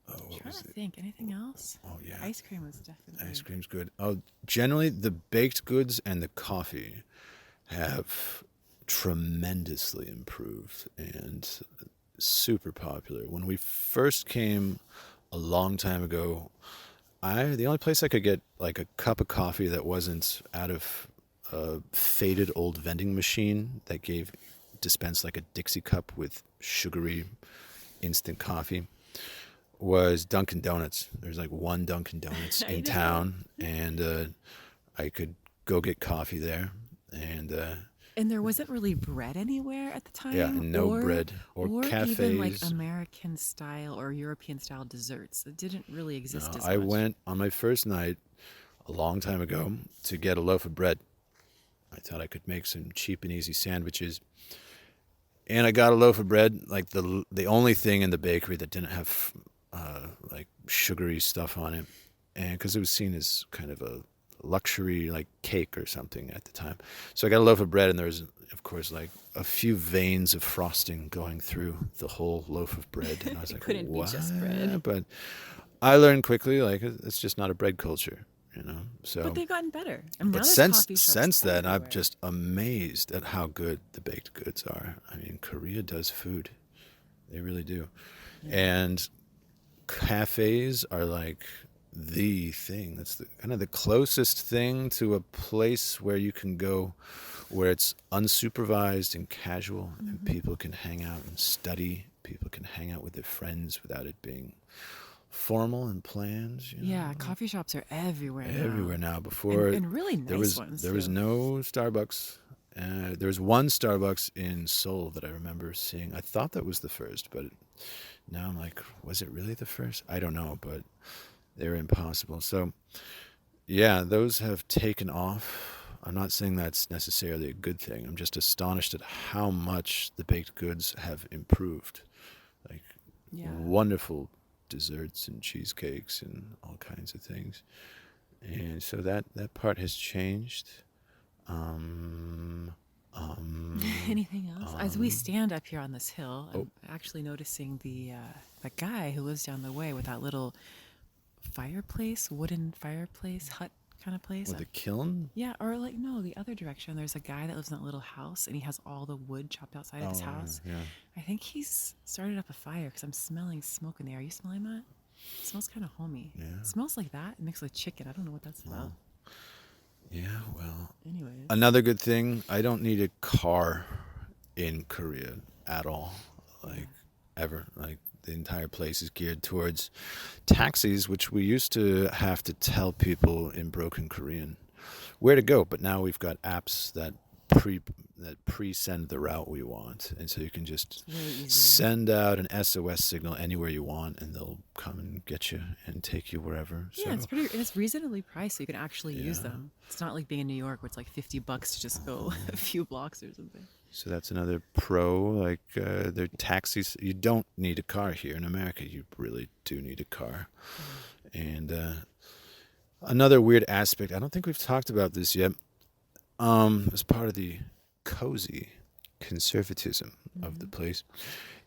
Speaker 2: I'm
Speaker 1: what
Speaker 2: trying
Speaker 1: was
Speaker 2: to
Speaker 1: it?
Speaker 2: think. Anything else?
Speaker 1: Oh yeah,
Speaker 2: Ice cream was definitely.
Speaker 1: ice cream's good. Oh, generally the baked goods and the coffee have tremendously improved and super popular. When we first came a long time ago, the only place I could get like a cup of coffee that wasn't out of a faded old vending machine that dispensed like a Dixie cup with sugary instant coffee was Dunkin' Donuts. There's like one Dunkin' Donuts
Speaker 2: I
Speaker 1: in
Speaker 2: know.
Speaker 1: town, and I could go get coffee there, and
Speaker 2: And there wasn't really bread anywhere at the time.
Speaker 1: yeah, and no bread or cafes.
Speaker 2: even like American style or European style desserts. It didn't really exist
Speaker 1: No,
Speaker 2: as
Speaker 1: I
Speaker 2: much.
Speaker 1: went on my first night a long time ago to get a loaf of bread. I thought I could make some cheap and easy sandwiches. And I got a loaf of bread, like the only thing in the bakery that didn't have like sugary stuff on it, and because it was seen as kind of a luxury like cake or something at the time. So I got a loaf of bread, and there was, of course, like a few veins of frosting going through the whole loaf of bread, and I was
Speaker 2: It
Speaker 1: like,
Speaker 2: couldn't be
Speaker 1: "What?"
Speaker 2: just bread.
Speaker 1: But I learned quickly, like it's just not a bread culture, you know. So
Speaker 2: But they've gotten better. And now
Speaker 1: but
Speaker 2: there's
Speaker 1: since
Speaker 2: coffee shops
Speaker 1: since then, I'm
Speaker 2: everywhere.
Speaker 1: just amazed at how good the baked goods are. I mean, Korea does food; they really do. And cafes are like the thing. That's kind of the closest thing to a place where you can go, where it's unsupervised and casual, and people can hang out and study. People can hang out with their friends without it being formal and planned. You know?
Speaker 2: Yeah, coffee shops are everywhere.
Speaker 1: Everywhere now. Before
Speaker 2: And really nice ones.
Speaker 1: there was
Speaker 2: too.
Speaker 1: no Starbucks. There was one Starbucks in Seoul that I remember seeing. I thought that was the first, but now I'm like, was it really the first? I don't know, but they're impossible. So yeah, those have taken off. I'm not saying that's necessarily a good thing. I'm just astonished at how much the baked goods have improved. Like
Speaker 2: Yeah.
Speaker 1: wonderful desserts and cheesecakes and all kinds of things. And so that part has changed. Um, um,
Speaker 2: Anything else? As we
Speaker 1: um,
Speaker 2: stand up here on this hill,
Speaker 1: oh,
Speaker 2: I'm actually noticing the guy who lives down the way with that little fireplace, wooden fireplace hut kind of place.
Speaker 1: with the kiln.
Speaker 2: Yeah, or like no, the other direction. There's a guy that lives in that little house, and he has all the wood chopped outside of his
Speaker 1: Oh,
Speaker 2: house.
Speaker 1: yeah.
Speaker 2: I think he's started up a fire because I'm smelling smoke in the air. Are you smelling that? It smells kind of homey.
Speaker 1: Yeah.
Speaker 2: It smells like that mixed with chicken. I don't know what that's about.
Speaker 1: Yeah, well,
Speaker 2: Anyways.
Speaker 1: another good thing, I don't need a car in Korea at all. Like, ever. Like, the entire place is geared towards taxis, which we used to have to tell people in broken Korean where to go, but now we've got apps that pre-send the route we want, and so you can just
Speaker 2: Way easier.
Speaker 1: send out an SOS signal anywhere you want, and they'll come and get you and take you wherever.
Speaker 2: Yeah,
Speaker 1: So
Speaker 2: it's reasonably priced, so you can actually use
Speaker 1: Yeah.
Speaker 2: them. It's not like being in New York where it's like $50 to just go a few blocks or something.
Speaker 1: So that's another pro. Like their taxis, you don't need a car here in America. You really do need a car. And another weird aspect, I don't think we've talked about this yet. As part of the cozy conservatism of the place,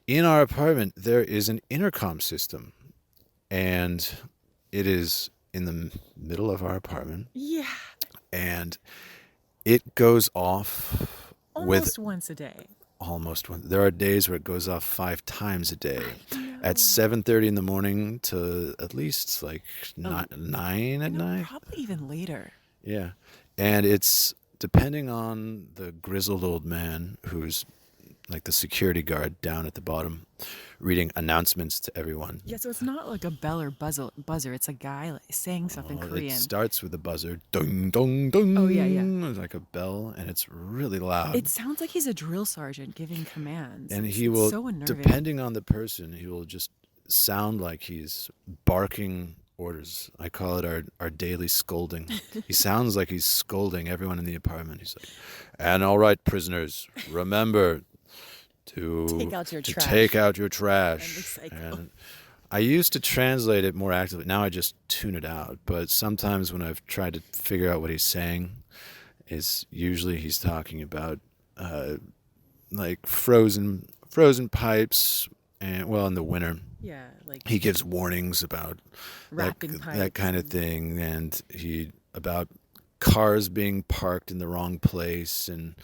Speaker 1: in our apartment there is an intercom system, and it is in the middle of our apartment,
Speaker 2: Yeah,
Speaker 1: and it goes off with
Speaker 2: almost once a day.
Speaker 1: almost one. There are days where it goes off 5 times a day,
Speaker 2: No.
Speaker 1: at 7:30 in the morning to at least like
Speaker 2: Oh,
Speaker 1: 9 at
Speaker 2: No,
Speaker 1: night.
Speaker 2: probably even later.
Speaker 1: Yeah, and it's depending on the grizzled old man who's like the security guard down at the bottom, reading announcements to everyone.
Speaker 2: Yeah, so it's not like a bell or buzzer. It's a guy like, saying stuff in
Speaker 1: Well, it
Speaker 2: Korean.
Speaker 1: starts with a buzzer, ding, dong, dong.
Speaker 2: Oh, yeah.
Speaker 1: It's like a bell, and it's really loud.
Speaker 2: It sounds like he's a drill sergeant giving commands.
Speaker 1: And
Speaker 2: It's
Speaker 1: he will,
Speaker 2: so unnerving.
Speaker 1: depending on the person, he will just sound like he's barking orders. I call it our daily scolding. He sounds like he's scolding everyone in the apartment. He's like, "And all right, prisoners, remember to
Speaker 2: Take out your trash."
Speaker 1: take out your trash."
Speaker 2: And recycle.
Speaker 1: And I used to translate it more actively. Now I just tune it out. But sometimes when I've tried to figure out what he's saying, it's usually he's talking about like frozen pipes, and well, in the winter
Speaker 2: Yeah, like
Speaker 1: he gives warnings about
Speaker 2: wrapping pipes.
Speaker 1: that kind of thing, and he about cars being parked in the wrong place and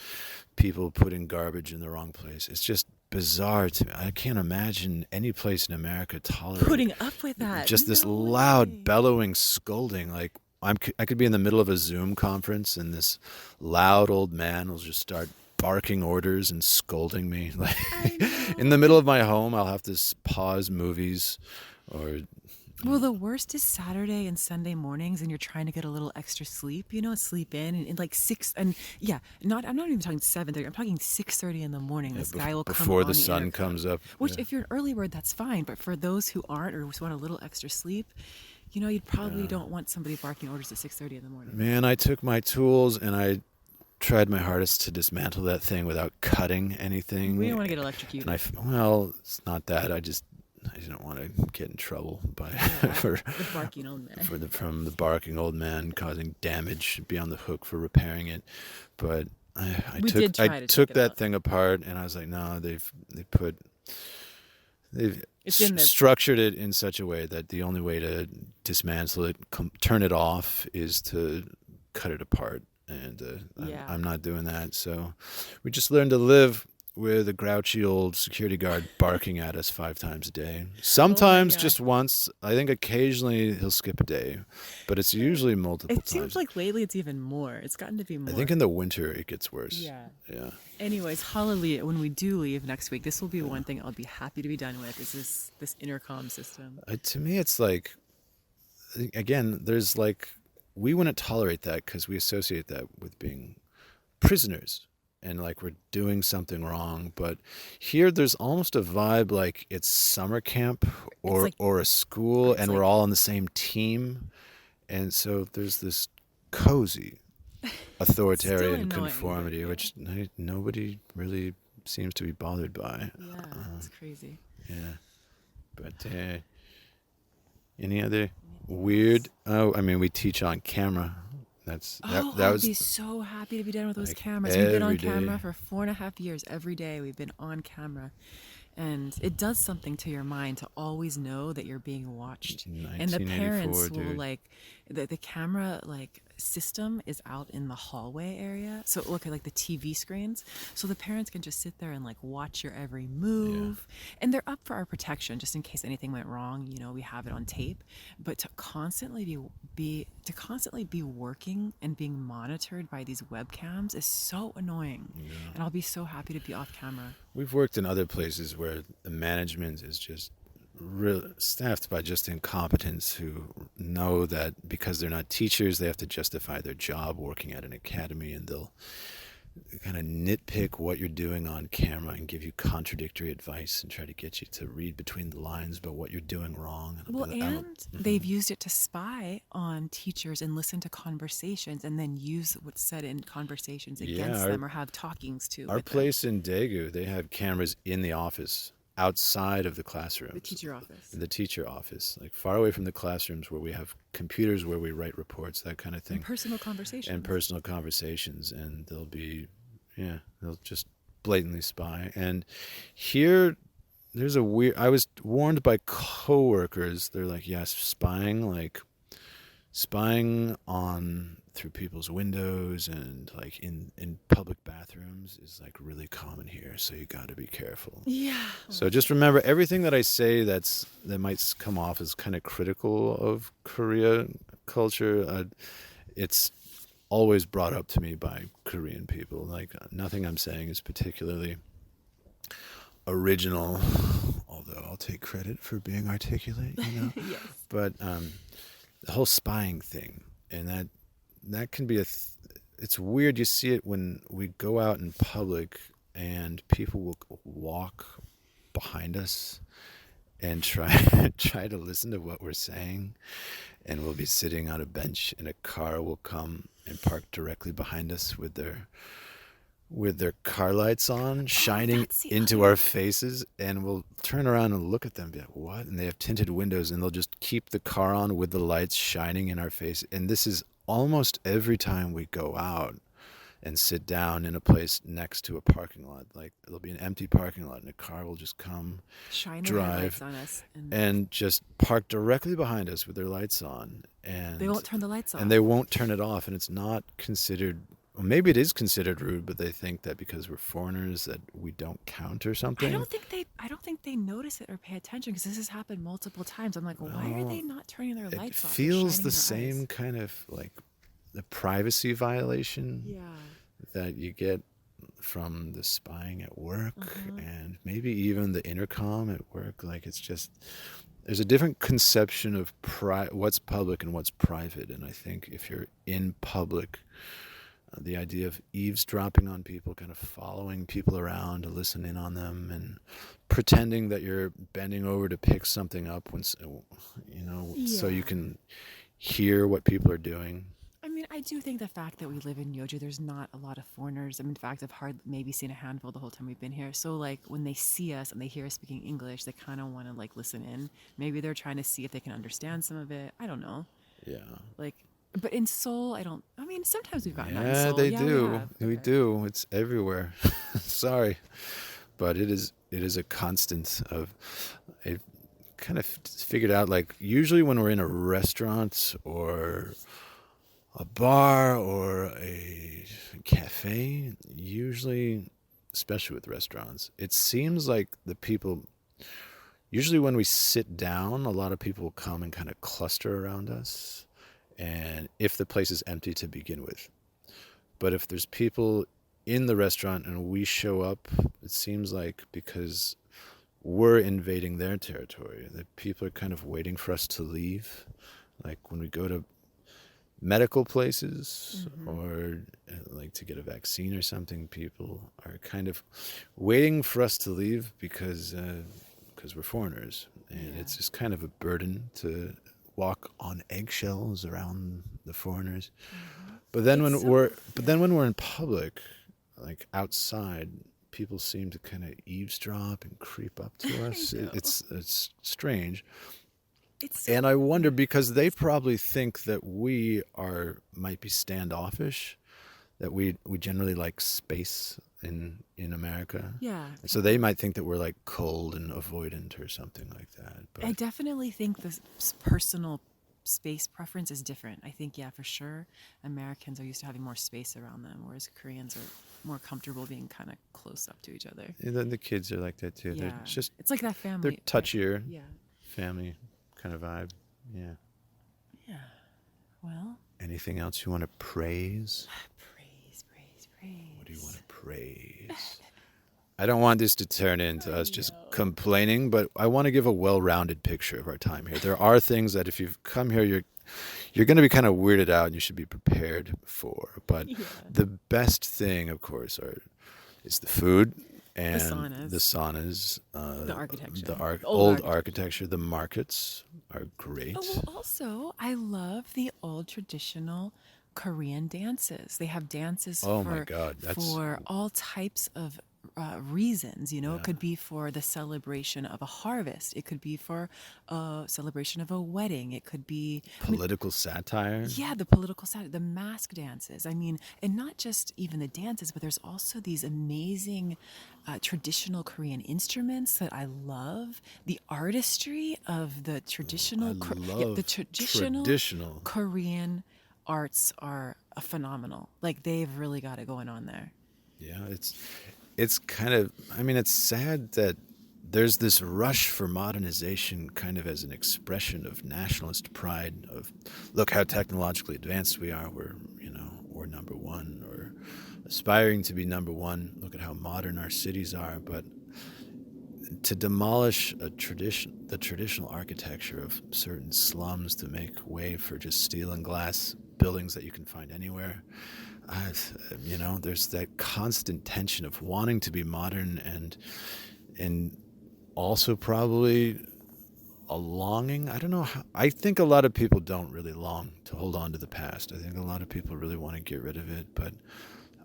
Speaker 1: people putting garbage in the wrong place. It's just bizarre to me. I can't imagine any place in America tolerating
Speaker 2: Putting up with that.
Speaker 1: just this
Speaker 2: No
Speaker 1: loud
Speaker 2: way.
Speaker 1: bellowing scolding. Like I could be in the middle of a Zoom conference and this loud old man will just start barking orders and scolding me. Like in the middle of my home, I'll have to pause movies or
Speaker 2: Well, the worst is Saturday and Sunday mornings, and you're trying to get a little extra sleep. Sleep in, and like 6, and yeah, not. I'm not even talking 7:30. I'm talking 6:30 in the morning. This guy will come
Speaker 1: before
Speaker 2: on
Speaker 1: the sun
Speaker 2: intercom.
Speaker 1: comes up.
Speaker 2: Which,
Speaker 1: Yeah.
Speaker 2: if you're an early bird, that's fine. But for those who aren't or just want a little extra sleep, you'd probably don't want somebody barking orders at 6:30 in the morning.
Speaker 1: Man, I took my tools and I tried my hardest to dismantle that thing without cutting anything.
Speaker 2: We don't want to get electrocuted.
Speaker 1: And well, it's not that. I didn't want to get in trouble by for
Speaker 2: the barking old man.
Speaker 1: from the barking old man causing damage. Be on the hook for repairing it, but I
Speaker 2: We did try to take
Speaker 1: took
Speaker 2: it
Speaker 1: that
Speaker 2: out.
Speaker 1: thing apart, and I was like, no, they've
Speaker 2: It's in there.
Speaker 1: structured it in such a way that the only way to dismantle it, turn it off, is to cut it apart. And
Speaker 2: Yeah.
Speaker 1: I'm not doing that. So we just learned to live with a grouchy old security guard barking at us 5 times a day. Sometimes
Speaker 2: God.
Speaker 1: just once. I think occasionally he'll skip a day, but it's usually multiple
Speaker 2: It
Speaker 1: times.
Speaker 2: seems like lately it's even more. It's gotten to be more.
Speaker 1: I think in the winter it gets worse.
Speaker 2: Yeah.
Speaker 1: Yeah.
Speaker 2: Anyways, hallelujah. When we do leave next week, this will be one thing I'll be happy to be done with, is this intercom system.
Speaker 1: To me, it's like, again, there's like, we wouldn't tolerate that because we associate that with being prisoners and like we're doing something wrong. But here there's almost a vibe like it's summer camp or
Speaker 2: like-
Speaker 1: or a school,
Speaker 2: it's
Speaker 1: and
Speaker 2: like-
Speaker 1: we're all on the same team. And so there's this cozy authoritarian
Speaker 2: annoying, but
Speaker 1: conformity,
Speaker 2: yeah.
Speaker 1: which nobody really seems to be bothered by.
Speaker 2: Yeah, it's crazy.
Speaker 1: Yeah. But any other
Speaker 2: Anything
Speaker 1: weird?
Speaker 2: else?
Speaker 1: Oh, I mean, we teach on camera. That's that.
Speaker 2: Oh,
Speaker 1: That
Speaker 2: I'd
Speaker 1: was
Speaker 2: be so happy to be done with those
Speaker 1: like
Speaker 2: cameras. We've been on
Speaker 1: every day.
Speaker 2: camera for 4.5 years. Every day we've been on camera. And it does something to your mind to always know that you're being watched. And the
Speaker 1: 1984,
Speaker 2: parents will
Speaker 1: dude.
Speaker 2: like the camera like system is out in the hallway area. So look at like the TV screens. So the parents can just sit there and like watch your every
Speaker 1: Yeah.
Speaker 2: move. And they're up for our protection just in case anything went wrong, we have it on tape. But to constantly be working and being monitored by these webcams is so annoying.
Speaker 1: Yeah.
Speaker 2: And I'll be so happy to be off camera.
Speaker 1: We've worked in other places where the management is just staffed by just incompetents who know that because they're not teachers, they have to justify their job working at an academy, and they'll kind of nitpick what you're doing on camera and give you contradictory advice and try to get you to read between the lines about what you're doing wrong. And
Speaker 2: Well,
Speaker 1: I'll be like,
Speaker 2: and they've used it to spy on teachers and listen to conversations and then use what's said in conversations
Speaker 1: yeah,
Speaker 2: against them or have talkings to
Speaker 1: our
Speaker 2: with it.
Speaker 1: place in Daegu, they have cameras in the office, outside of the
Speaker 2: The
Speaker 1: classrooms,
Speaker 2: teacher office
Speaker 1: in the teacher office, like far away from the classrooms where we have computers where we write reports, that kind of
Speaker 2: and
Speaker 1: thing,
Speaker 2: personal
Speaker 1: and
Speaker 2: conversations.
Speaker 1: personal conversations. And they'll just blatantly spy. And here, there's a weird. I was warned by coworkers. They're like, yes, spying on through people's windows and like in public bathrooms is like really common here, so you got to be careful.
Speaker 2: Yeah.
Speaker 1: So just remember, everything that I say that might come off as kind of critical of Korea culture, it's always brought up to me by Korean people. Like nothing I'm saying is particularly original, although I'll take credit for being articulate,
Speaker 2: Yes.
Speaker 1: But the whole spying thing, and that can be it's weird. You see it when we go out in public, and people will walk behind us and try try to listen to what we're saying, and we'll be sitting on a bench, and a car will come and park directly behind us with their car lights on, shining
Speaker 2: That's the
Speaker 1: into
Speaker 2: other.
Speaker 1: our faces, and we'll turn around and look at them and be like, what? And they have tinted windows, and they'll just keep the car on with the lights shining in our face. And this is almost every time we go out and sit down in a place next to a parking lot. Like, there'll be an empty parking lot, and a car will just come,
Speaker 2: Shine their
Speaker 1: drive,
Speaker 2: headlights on us, and
Speaker 1: and just park directly behind us with their lights on.
Speaker 2: they won't turn the lights
Speaker 1: And
Speaker 2: off.
Speaker 1: they won't turn it off, and it's not considered, well, maybe it is considered rude, but they think that because we're foreigners that we don't count or
Speaker 2: I
Speaker 1: something.
Speaker 2: don't think they. I don't think they notice it or pay attention because this has happened multiple times. I'm like, why are
Speaker 1: No,
Speaker 2: they not turning their
Speaker 1: it
Speaker 2: lights off? They're
Speaker 1: feels
Speaker 2: shining
Speaker 1: the
Speaker 2: in our
Speaker 1: same
Speaker 2: eyes.
Speaker 1: kind of like the privacy violation
Speaker 2: Yeah.
Speaker 1: that you get from the spying at work,
Speaker 2: Uh-huh.
Speaker 1: and maybe even the intercom at work. Like, it's just, there's a different conception of what's public and what's private. And I think if you're in public, the idea of eavesdropping on people, kind of following people around to listen in on them, and pretending that you're bending over to pick something up so you
Speaker 2: Yeah.
Speaker 1: can hear what people are doing.
Speaker 2: I mean, I do think the fact that we live in Yeoju, there's not a lot of foreigners. I mean, in fact, I've maybe seen a handful the whole time we've been here. So, like, when they see us and they hear us speaking English, they kind of want to, like, listen in. Maybe they're trying to see if they can understand some of it. I don't know.
Speaker 1: Yeah.
Speaker 2: Like, but in Seoul, I mean, sometimes we've gotten that in
Speaker 1: Yeah,
Speaker 2: Seoul.
Speaker 1: they
Speaker 2: Yeah, we
Speaker 1: do.
Speaker 2: have.
Speaker 1: We
Speaker 2: Okay.
Speaker 1: do. It's everywhere. Sorry, but it is a constant of. I kind of figured out, like, usually when we're in a restaurant or a bar or a cafe, usually, especially with restaurants, it seems like the people, usually when we sit down, a lot of people come and kind of cluster around us, and if the place is empty to begin with. But if there's people in the restaurant and we show up, it seems like because we're invading their territory, that people are kind of waiting for us to leave. Like when we go to medical places,
Speaker 2: Mm-hmm.
Speaker 1: or like to get a vaccine or something, people are kind of waiting for us to leave because we're foreigners, and
Speaker 2: Yeah.
Speaker 1: it's just kind of a burden to walk on eggshells around the foreigners.
Speaker 2: Mm-hmm.
Speaker 1: But then
Speaker 2: It's
Speaker 1: when
Speaker 2: so,
Speaker 1: we're but
Speaker 2: yeah.
Speaker 1: then when we're in public, like outside, people seem to kind of eavesdrop and creep up to
Speaker 2: I
Speaker 1: us.
Speaker 2: know.
Speaker 1: It's strange.
Speaker 2: It's so
Speaker 1: And I wonder
Speaker 2: weird.
Speaker 1: because they probably think that we might be standoffish, that we generally like space in America.
Speaker 2: Yeah,
Speaker 1: And so they
Speaker 2: people.
Speaker 1: might think that we're like cold and avoidant or something like that.
Speaker 2: I
Speaker 1: But
Speaker 2: definitely think the personal space preference is different. I think, yeah, for sure, Americans are used to having more space around them, whereas Koreans are more comfortable being kind of close up to each other.
Speaker 1: the kids are like that too. They're
Speaker 2: Yeah,
Speaker 1: just
Speaker 2: it's like that
Speaker 1: they're
Speaker 2: family.
Speaker 1: touchier,
Speaker 2: Yeah,
Speaker 1: family kind of vibe. Yeah.
Speaker 2: yeah. Well,
Speaker 1: Anything else you want to praise?
Speaker 2: praise, praise,
Speaker 1: What do you want
Speaker 2: praise.
Speaker 1: to praise? I don't want this to turn into
Speaker 2: I
Speaker 1: us just
Speaker 2: know.
Speaker 1: complaining, but I want to give a well-rounded picture of our time here. There are things that if you've come here, you're going to be kind of weirded out, and you should be prepared for. But
Speaker 2: Yeah.
Speaker 1: the best thing, of course, is the food
Speaker 2: The
Speaker 1: and the
Speaker 2: saunas,
Speaker 1: saunas,
Speaker 2: the architecture,
Speaker 1: the
Speaker 2: the old
Speaker 1: old
Speaker 2: architecture.
Speaker 1: architecture. The markets are
Speaker 2: Oh,
Speaker 1: great.
Speaker 2: well, also, I love the old traditional Korean dances. They have dances
Speaker 1: Oh my God, that's
Speaker 2: for all types of reasons. You know, it
Speaker 1: yeah,
Speaker 2: could be for the celebration of a harvest. It could be for a celebration of a wedding. It could be, I mean,
Speaker 1: political satire.
Speaker 2: yeah, the political side, the mask dances. I mean, and not just even the dances, but there's also these amazing traditional Korean instruments that I love. The artistry of the
Speaker 1: I
Speaker 2: traditional, yeah, the
Speaker 1: love
Speaker 2: traditional
Speaker 1: traditional.
Speaker 2: Korean arts are phenomenal. Like they've really got it going on there.
Speaker 1: Yeah, it's kind of, I mean, it's sad that there's this rush for modernization kind of as an expression of nationalist pride of look how technologically advanced we are, we're number one, or aspiring to be number one, look at how modern our cities are. But to demolish the traditional architecture of certain slums to make way for just steel and glass buildings that you can find anywhere, there's that constant tension of wanting to be modern and also probably a longing. I don't know how, I think a lot of people don't really long to hold on to the past. I think a lot of people really want to get rid of it, but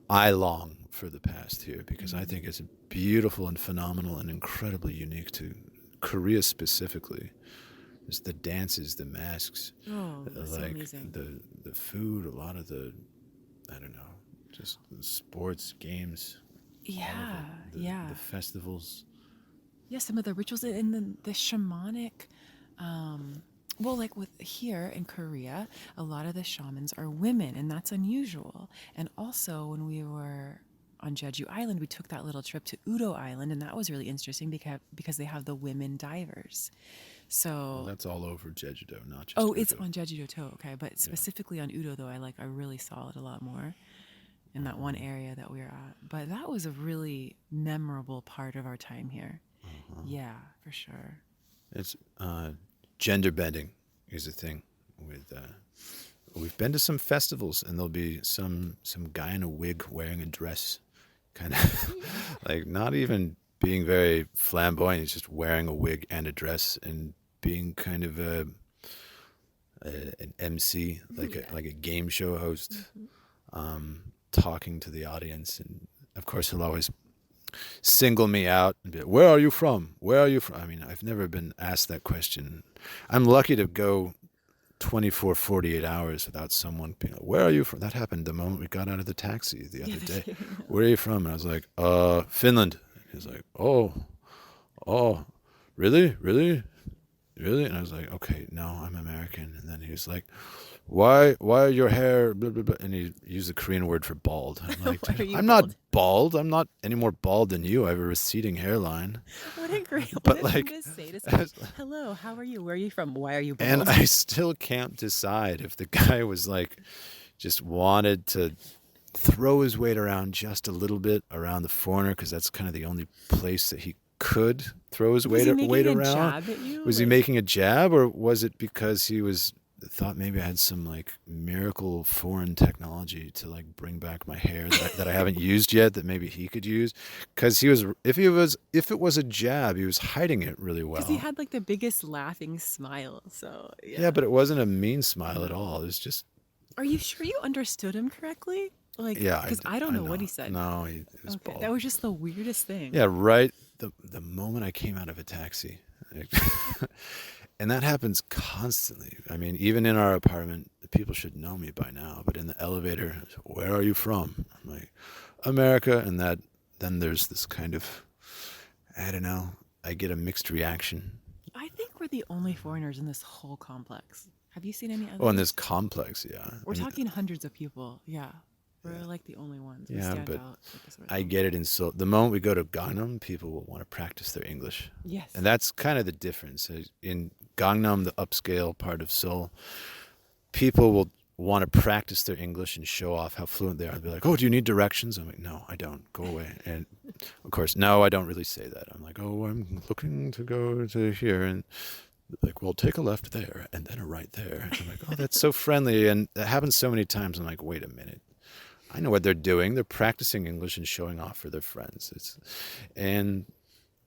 Speaker 1: I long for the past here because I think it's beautiful and phenomenal and incredibly unique to Korea specifically. It's the dances, the masks,
Speaker 2: Oh, that's so
Speaker 1: like
Speaker 2: amazing.
Speaker 1: the food, a lot of the, I don't know, just the sports, games, all of
Speaker 2: Yeah,
Speaker 1: it, the
Speaker 2: yeah.
Speaker 1: festivals.
Speaker 2: Yeah, some of the rituals and then the shamanic. Um, well, like with here in Korea, a lot of the shamans are women, and that's unusual. And also, when we were on Jeju Island, we took that little trip to Udo Island, and that was really interesting because they have the women divers.
Speaker 1: Well,
Speaker 2: So,
Speaker 1: that's all over Jeju-do, not just
Speaker 2: oh, it's
Speaker 1: Udo.
Speaker 2: on Jeju too, okay. But
Speaker 1: Yeah.
Speaker 2: specifically on Udo, though, I really saw it a lot more in that one
Speaker 1: Uh-huh.
Speaker 2: area that we were at. But that was a really memorable part of our time here.
Speaker 1: Uh-huh.
Speaker 2: Yeah, for sure.
Speaker 1: It's gender bending is a thing. With we've been to some festivals, and there'll be some guy in a wig wearing a dress, kind of like not even being very flamboyant. He's just wearing a wig and a dress and being kind of an MC,
Speaker 2: Yeah.
Speaker 1: like a game show host,
Speaker 2: Mhm.
Speaker 1: talking to the audience, and of course he'll always single me out and be like, "Where are you from? Where are you from?" I mean, I've never been asked that question. I'm lucky to go 24, 48 hours without someone being like, "Where are you from?" That happened the moment we got out of the taxi the
Speaker 2: Yeah,
Speaker 1: other day.
Speaker 2: I know.
Speaker 1: "Where are you from?" And I was like, Finland." He's like, oh, really? Really? Really?" And I was like, "Okay, no, I'm American." And then he was like, why your hair, blah, blah, blah. And he used the Korean word for bald. I'm like,
Speaker 2: Why are you
Speaker 1: I'm not
Speaker 2: bald?
Speaker 1: bald. I'm not any more bald than you. I have a receding hairline.
Speaker 2: What a great, what
Speaker 1: But
Speaker 2: a thing
Speaker 1: like,
Speaker 2: to say to somebody. Hello, how are you? Where are you from? Why are you
Speaker 1: and
Speaker 2: bald?
Speaker 1: I still can't decide if the guy was like, just wanted to throw his weight around just a little bit around the foreigner because that's kind of the only place that he could throw his
Speaker 2: Was he
Speaker 1: weight
Speaker 2: making a
Speaker 1: around.
Speaker 2: jab at you?
Speaker 1: Was he
Speaker 2: Like,
Speaker 1: making a jab, or was it because he was thought maybe I had some like miracle foreign technology to like bring back my hair that I haven't used yet that maybe he could use? Because if it was a jab, he was hiding it really
Speaker 2: because he
Speaker 1: well.
Speaker 2: had like the biggest laughing smile. So,
Speaker 1: Yeah,
Speaker 2: yeah.
Speaker 1: but it wasn't a mean smile at all.
Speaker 2: No.
Speaker 1: It was just
Speaker 2: Are you sure you understood him correctly? Like,
Speaker 1: Yeah,
Speaker 2: because I don't
Speaker 1: I
Speaker 2: know what
Speaker 1: know.
Speaker 2: he said.
Speaker 1: No, it was
Speaker 2: Okay,
Speaker 1: bald.
Speaker 2: that was just the weirdest thing.
Speaker 1: Yeah, right. The moment I came out of a taxi, and that happens constantly. I mean, even in our apartment, the people should know me by now. But in the elevator, where are you from? I'm like, America, and that. Then there's this kind of, I don't know. I get a mixed reaction.
Speaker 2: I think we're the only foreigners in this whole complex. Have you seen any
Speaker 1: Oh, in this
Speaker 2: others?
Speaker 1: complex, yeah.
Speaker 2: We're talking hundreds of people. Yeah. We're
Speaker 1: Yeah,
Speaker 2: like the only ones. We
Speaker 1: yeah,
Speaker 2: stand
Speaker 1: but
Speaker 2: out like a sore
Speaker 1: I
Speaker 2: thumb.
Speaker 1: get it in Seoul. The moment we go to Gangnam, people will want to practice their English. And
Speaker 2: Yes.
Speaker 1: that's kind of the difference. In Gangnam, the upscale part of Seoul, people will want to practice their English and show off how fluent they are. They'll be like, "Oh, do you need directions?" I'm like, "No, I don't. Go away." And of course, no, I don't really say that. I'm like, "Oh, I'm looking to go to here," and they're like, "Well, take a left there and then a right there." And I'm like, "Oh, that's so friendly." And that happens so many times. I'm like, "Wait a minute. I know what they're doing. They're practicing English and showing off for their friends." And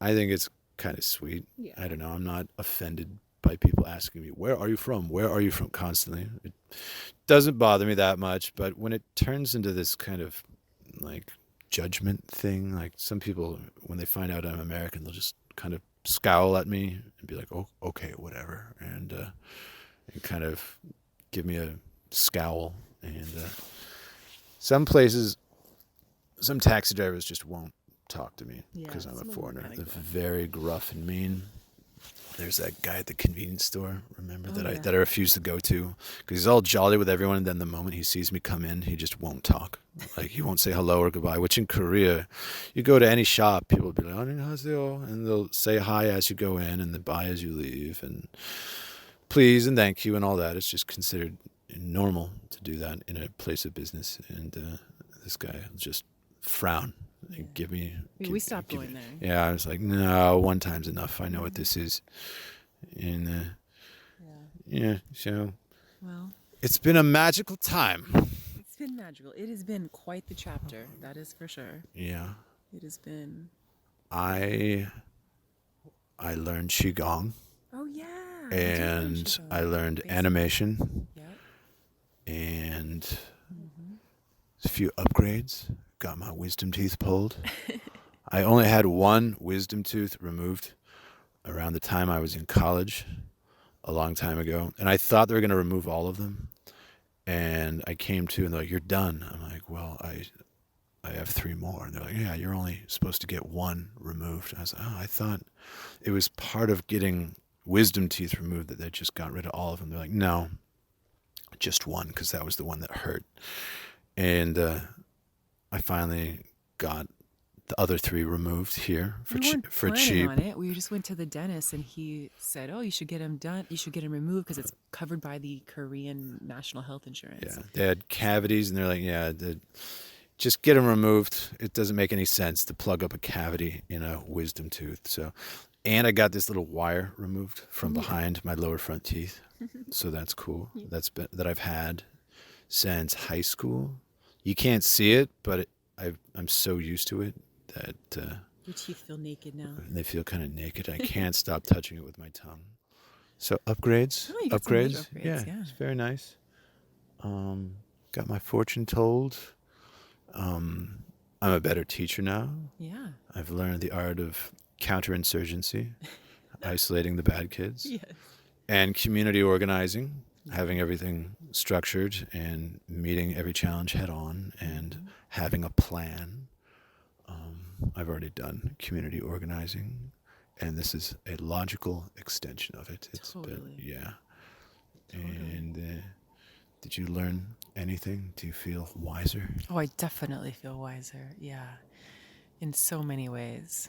Speaker 1: I think it's kind of sweet.
Speaker 2: Yeah.
Speaker 1: I don't know. I'm not offended by people asking me, "Where are you from? Where are you from?" constantly. It doesn't bother me that much, but when it turns into this kind of like judgment thing, like some people, when they find out I'm American, they'll just kind of scowl at me and be like, "Oh, okay, whatever," and kind of give me a scowl. And some places, some taxi drivers just won't talk to me
Speaker 2: Yeah.
Speaker 1: because I'm a
Speaker 2: Some of them
Speaker 1: foreigner.
Speaker 2: kind
Speaker 1: They're
Speaker 2: of gruff.
Speaker 1: very gruff and mean. There's that guy at the convenience store, remember,
Speaker 2: Oh,
Speaker 1: that
Speaker 2: yeah.
Speaker 1: I refuse to go to because he's all jolly with everyone, and then the moment he sees me come in, he just won't talk. Like he won't say hello or goodbye. Which in Korea, you go to any shop, people will be like "안녕하세요," and they'll say hi as you go in and then bye as you leave, and please and thank you and all that. It's just considered normal to do that in a place of business. And this guy will just frown
Speaker 2: Yeah.
Speaker 1: and give me.
Speaker 2: We stopped going there.
Speaker 1: Yeah, I was like, no, one time's enough. I know what this is. And
Speaker 2: Yeah.
Speaker 1: yeah, so
Speaker 2: Well,
Speaker 1: it's been a magical time.
Speaker 2: it's been magical. It has been quite the chapter. That is for sure.
Speaker 1: Yeah,
Speaker 2: It has been.
Speaker 1: I learned qigong
Speaker 2: Oh yeah.
Speaker 1: and I learned animation
Speaker 2: Yep.
Speaker 1: and a few upgrades. Got my wisdom teeth pulled. I only had one wisdom tooth removed around the time I was in college, a long time ago, and I thought they were going to remove all of them. And I came to, and they're like, "You're done." I'm like, "Well, I have three more." And they're like, "Yeah, you're only supposed to get one removed." I was like, "Oh, I thought it was part of getting wisdom teeth removed that they just got rid of all of them." They're like, "No, just one, because that was the one that hurt." And I finally got the other three removed here
Speaker 2: We weren't
Speaker 1: for
Speaker 2: planning
Speaker 1: cheap.
Speaker 2: on it. We just went to the dentist and he said, "Oh, you should get them done. You should get them removed because it's covered by the Korean national health insurance."
Speaker 1: Yeah, they had cavities, and they're like, "Yeah, just get them removed. It doesn't make any sense to plug up a cavity in a wisdom tooth." So, and I got this little wire removed from behind my lower front teeth, so that's cool. That I've had since high school. You can't see it, but I'm so used to it that
Speaker 2: Your teeth feel naked now.
Speaker 1: they feel kind of naked. I can't stop touching it with my tongue. So upgrades,
Speaker 2: Oh, you got some major upgrades,
Speaker 1: yeah,
Speaker 2: yeah.
Speaker 1: it's very nice. Got my fortune told. I'm a better teacher now.
Speaker 2: Yeah.
Speaker 1: I've learned the art of counterinsurgency, isolating the bad kids,
Speaker 2: Yes.
Speaker 1: and community organizing, having everything structured and meeting every challenge head on and having a plan. I've already done community organizing, and this is a logical extension of it. It's been,
Speaker 2: Totally.
Speaker 1: yeah.
Speaker 2: Totally.
Speaker 1: And did you learn anything? Do you feel wiser?
Speaker 2: Oh, I definitely feel wiser. Yeah. In so many ways.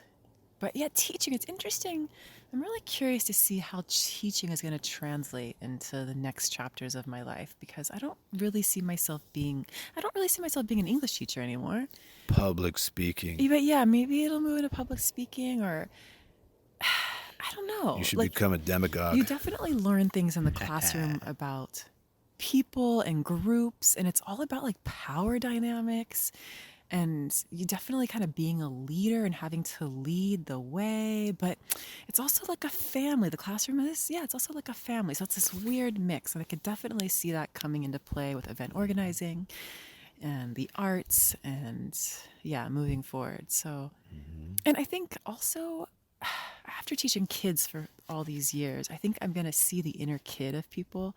Speaker 2: But yeah, teaching, it's interesting. I'm really curious to see how teaching is going to translate into the next chapters of my life because I don't really see myself being an English teacher anymore.
Speaker 1: Public speaking.
Speaker 2: But yeah, maybe it'll move into public speaking or I don't know.
Speaker 1: You should
Speaker 2: Like,
Speaker 1: become a demagogue.
Speaker 2: you definitely learn things in the classroom about people and groups, and it's all about like power dynamics. And you definitely kind of being a leader and having to lead the way, but it's also like a family. The classroom is, yeah, it's also like a family. So it's this weird mix, and I could definitely see that coming into play with event organizing and the arts and yeah, moving forward. So, and I think also after teaching kids for all these years, I think I'm going to see the inner kid of people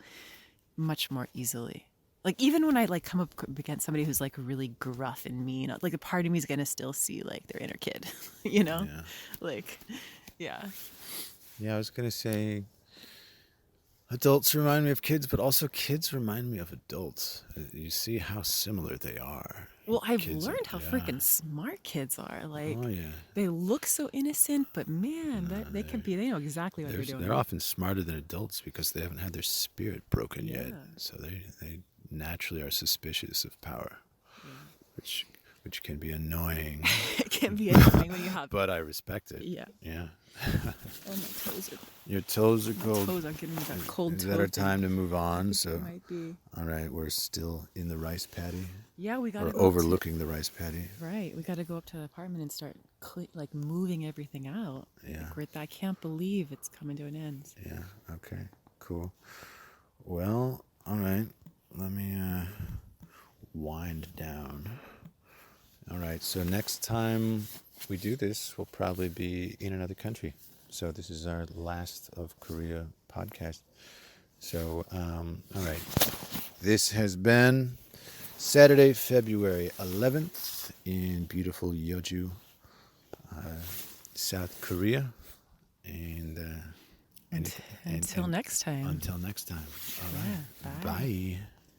Speaker 2: much more easily. Like even when I like come up against somebody who's like really gruff and mean, like a part of me is going to still see like their inner kid, you know?
Speaker 1: Yeah.
Speaker 2: Like, yeah.
Speaker 1: Yeah, I was gonna say adults remind me of kids, but also kids remind me of adults. You see how similar they are.
Speaker 2: Well, I've
Speaker 1: Kids are,
Speaker 2: learned how
Speaker 1: yeah.
Speaker 2: freaking smart kids are.
Speaker 1: Oh
Speaker 2: Like,
Speaker 1: yeah.
Speaker 2: they look so innocent, but man, that they can be, they know exactly what they're
Speaker 1: They're
Speaker 2: doing.
Speaker 1: often smarter than adults because they haven't had their spirit broken yet.
Speaker 2: Yeah.
Speaker 1: So they naturally are suspicious of power,
Speaker 2: Yeah.
Speaker 1: which which can be annoying,
Speaker 2: It can be annoying when you have,
Speaker 1: but I respect it.
Speaker 2: yeah.
Speaker 1: Yeah.
Speaker 2: Oh, my toes are,
Speaker 1: Your toes are
Speaker 2: my
Speaker 1: cold.
Speaker 2: toes are getting me that cold
Speaker 1: Is
Speaker 2: toe
Speaker 1: that our
Speaker 2: thing.
Speaker 1: time to move on?
Speaker 2: It
Speaker 1: So,
Speaker 2: might be.
Speaker 1: all right, we're still in the rice paddy,
Speaker 2: Yeah, we got to
Speaker 1: or
Speaker 2: go up to,
Speaker 1: overlooking the rice paddy.
Speaker 2: right. We got to go up to the apartment and start like moving everything out.
Speaker 1: Yeah.
Speaker 2: Like, I can't believe it's coming to an end.
Speaker 1: Yeah. Okay. Cool. Well, all right. Let me wind down. All right. So next time we do this, we'll probably be in another country. So this is our last of Korea podcast. So, all right. This has been Saturday, February 11th in beautiful Yeoju, South Korea. And,
Speaker 2: Until next time.
Speaker 1: until next time. All right.
Speaker 2: Yeah, bye.
Speaker 1: Bye.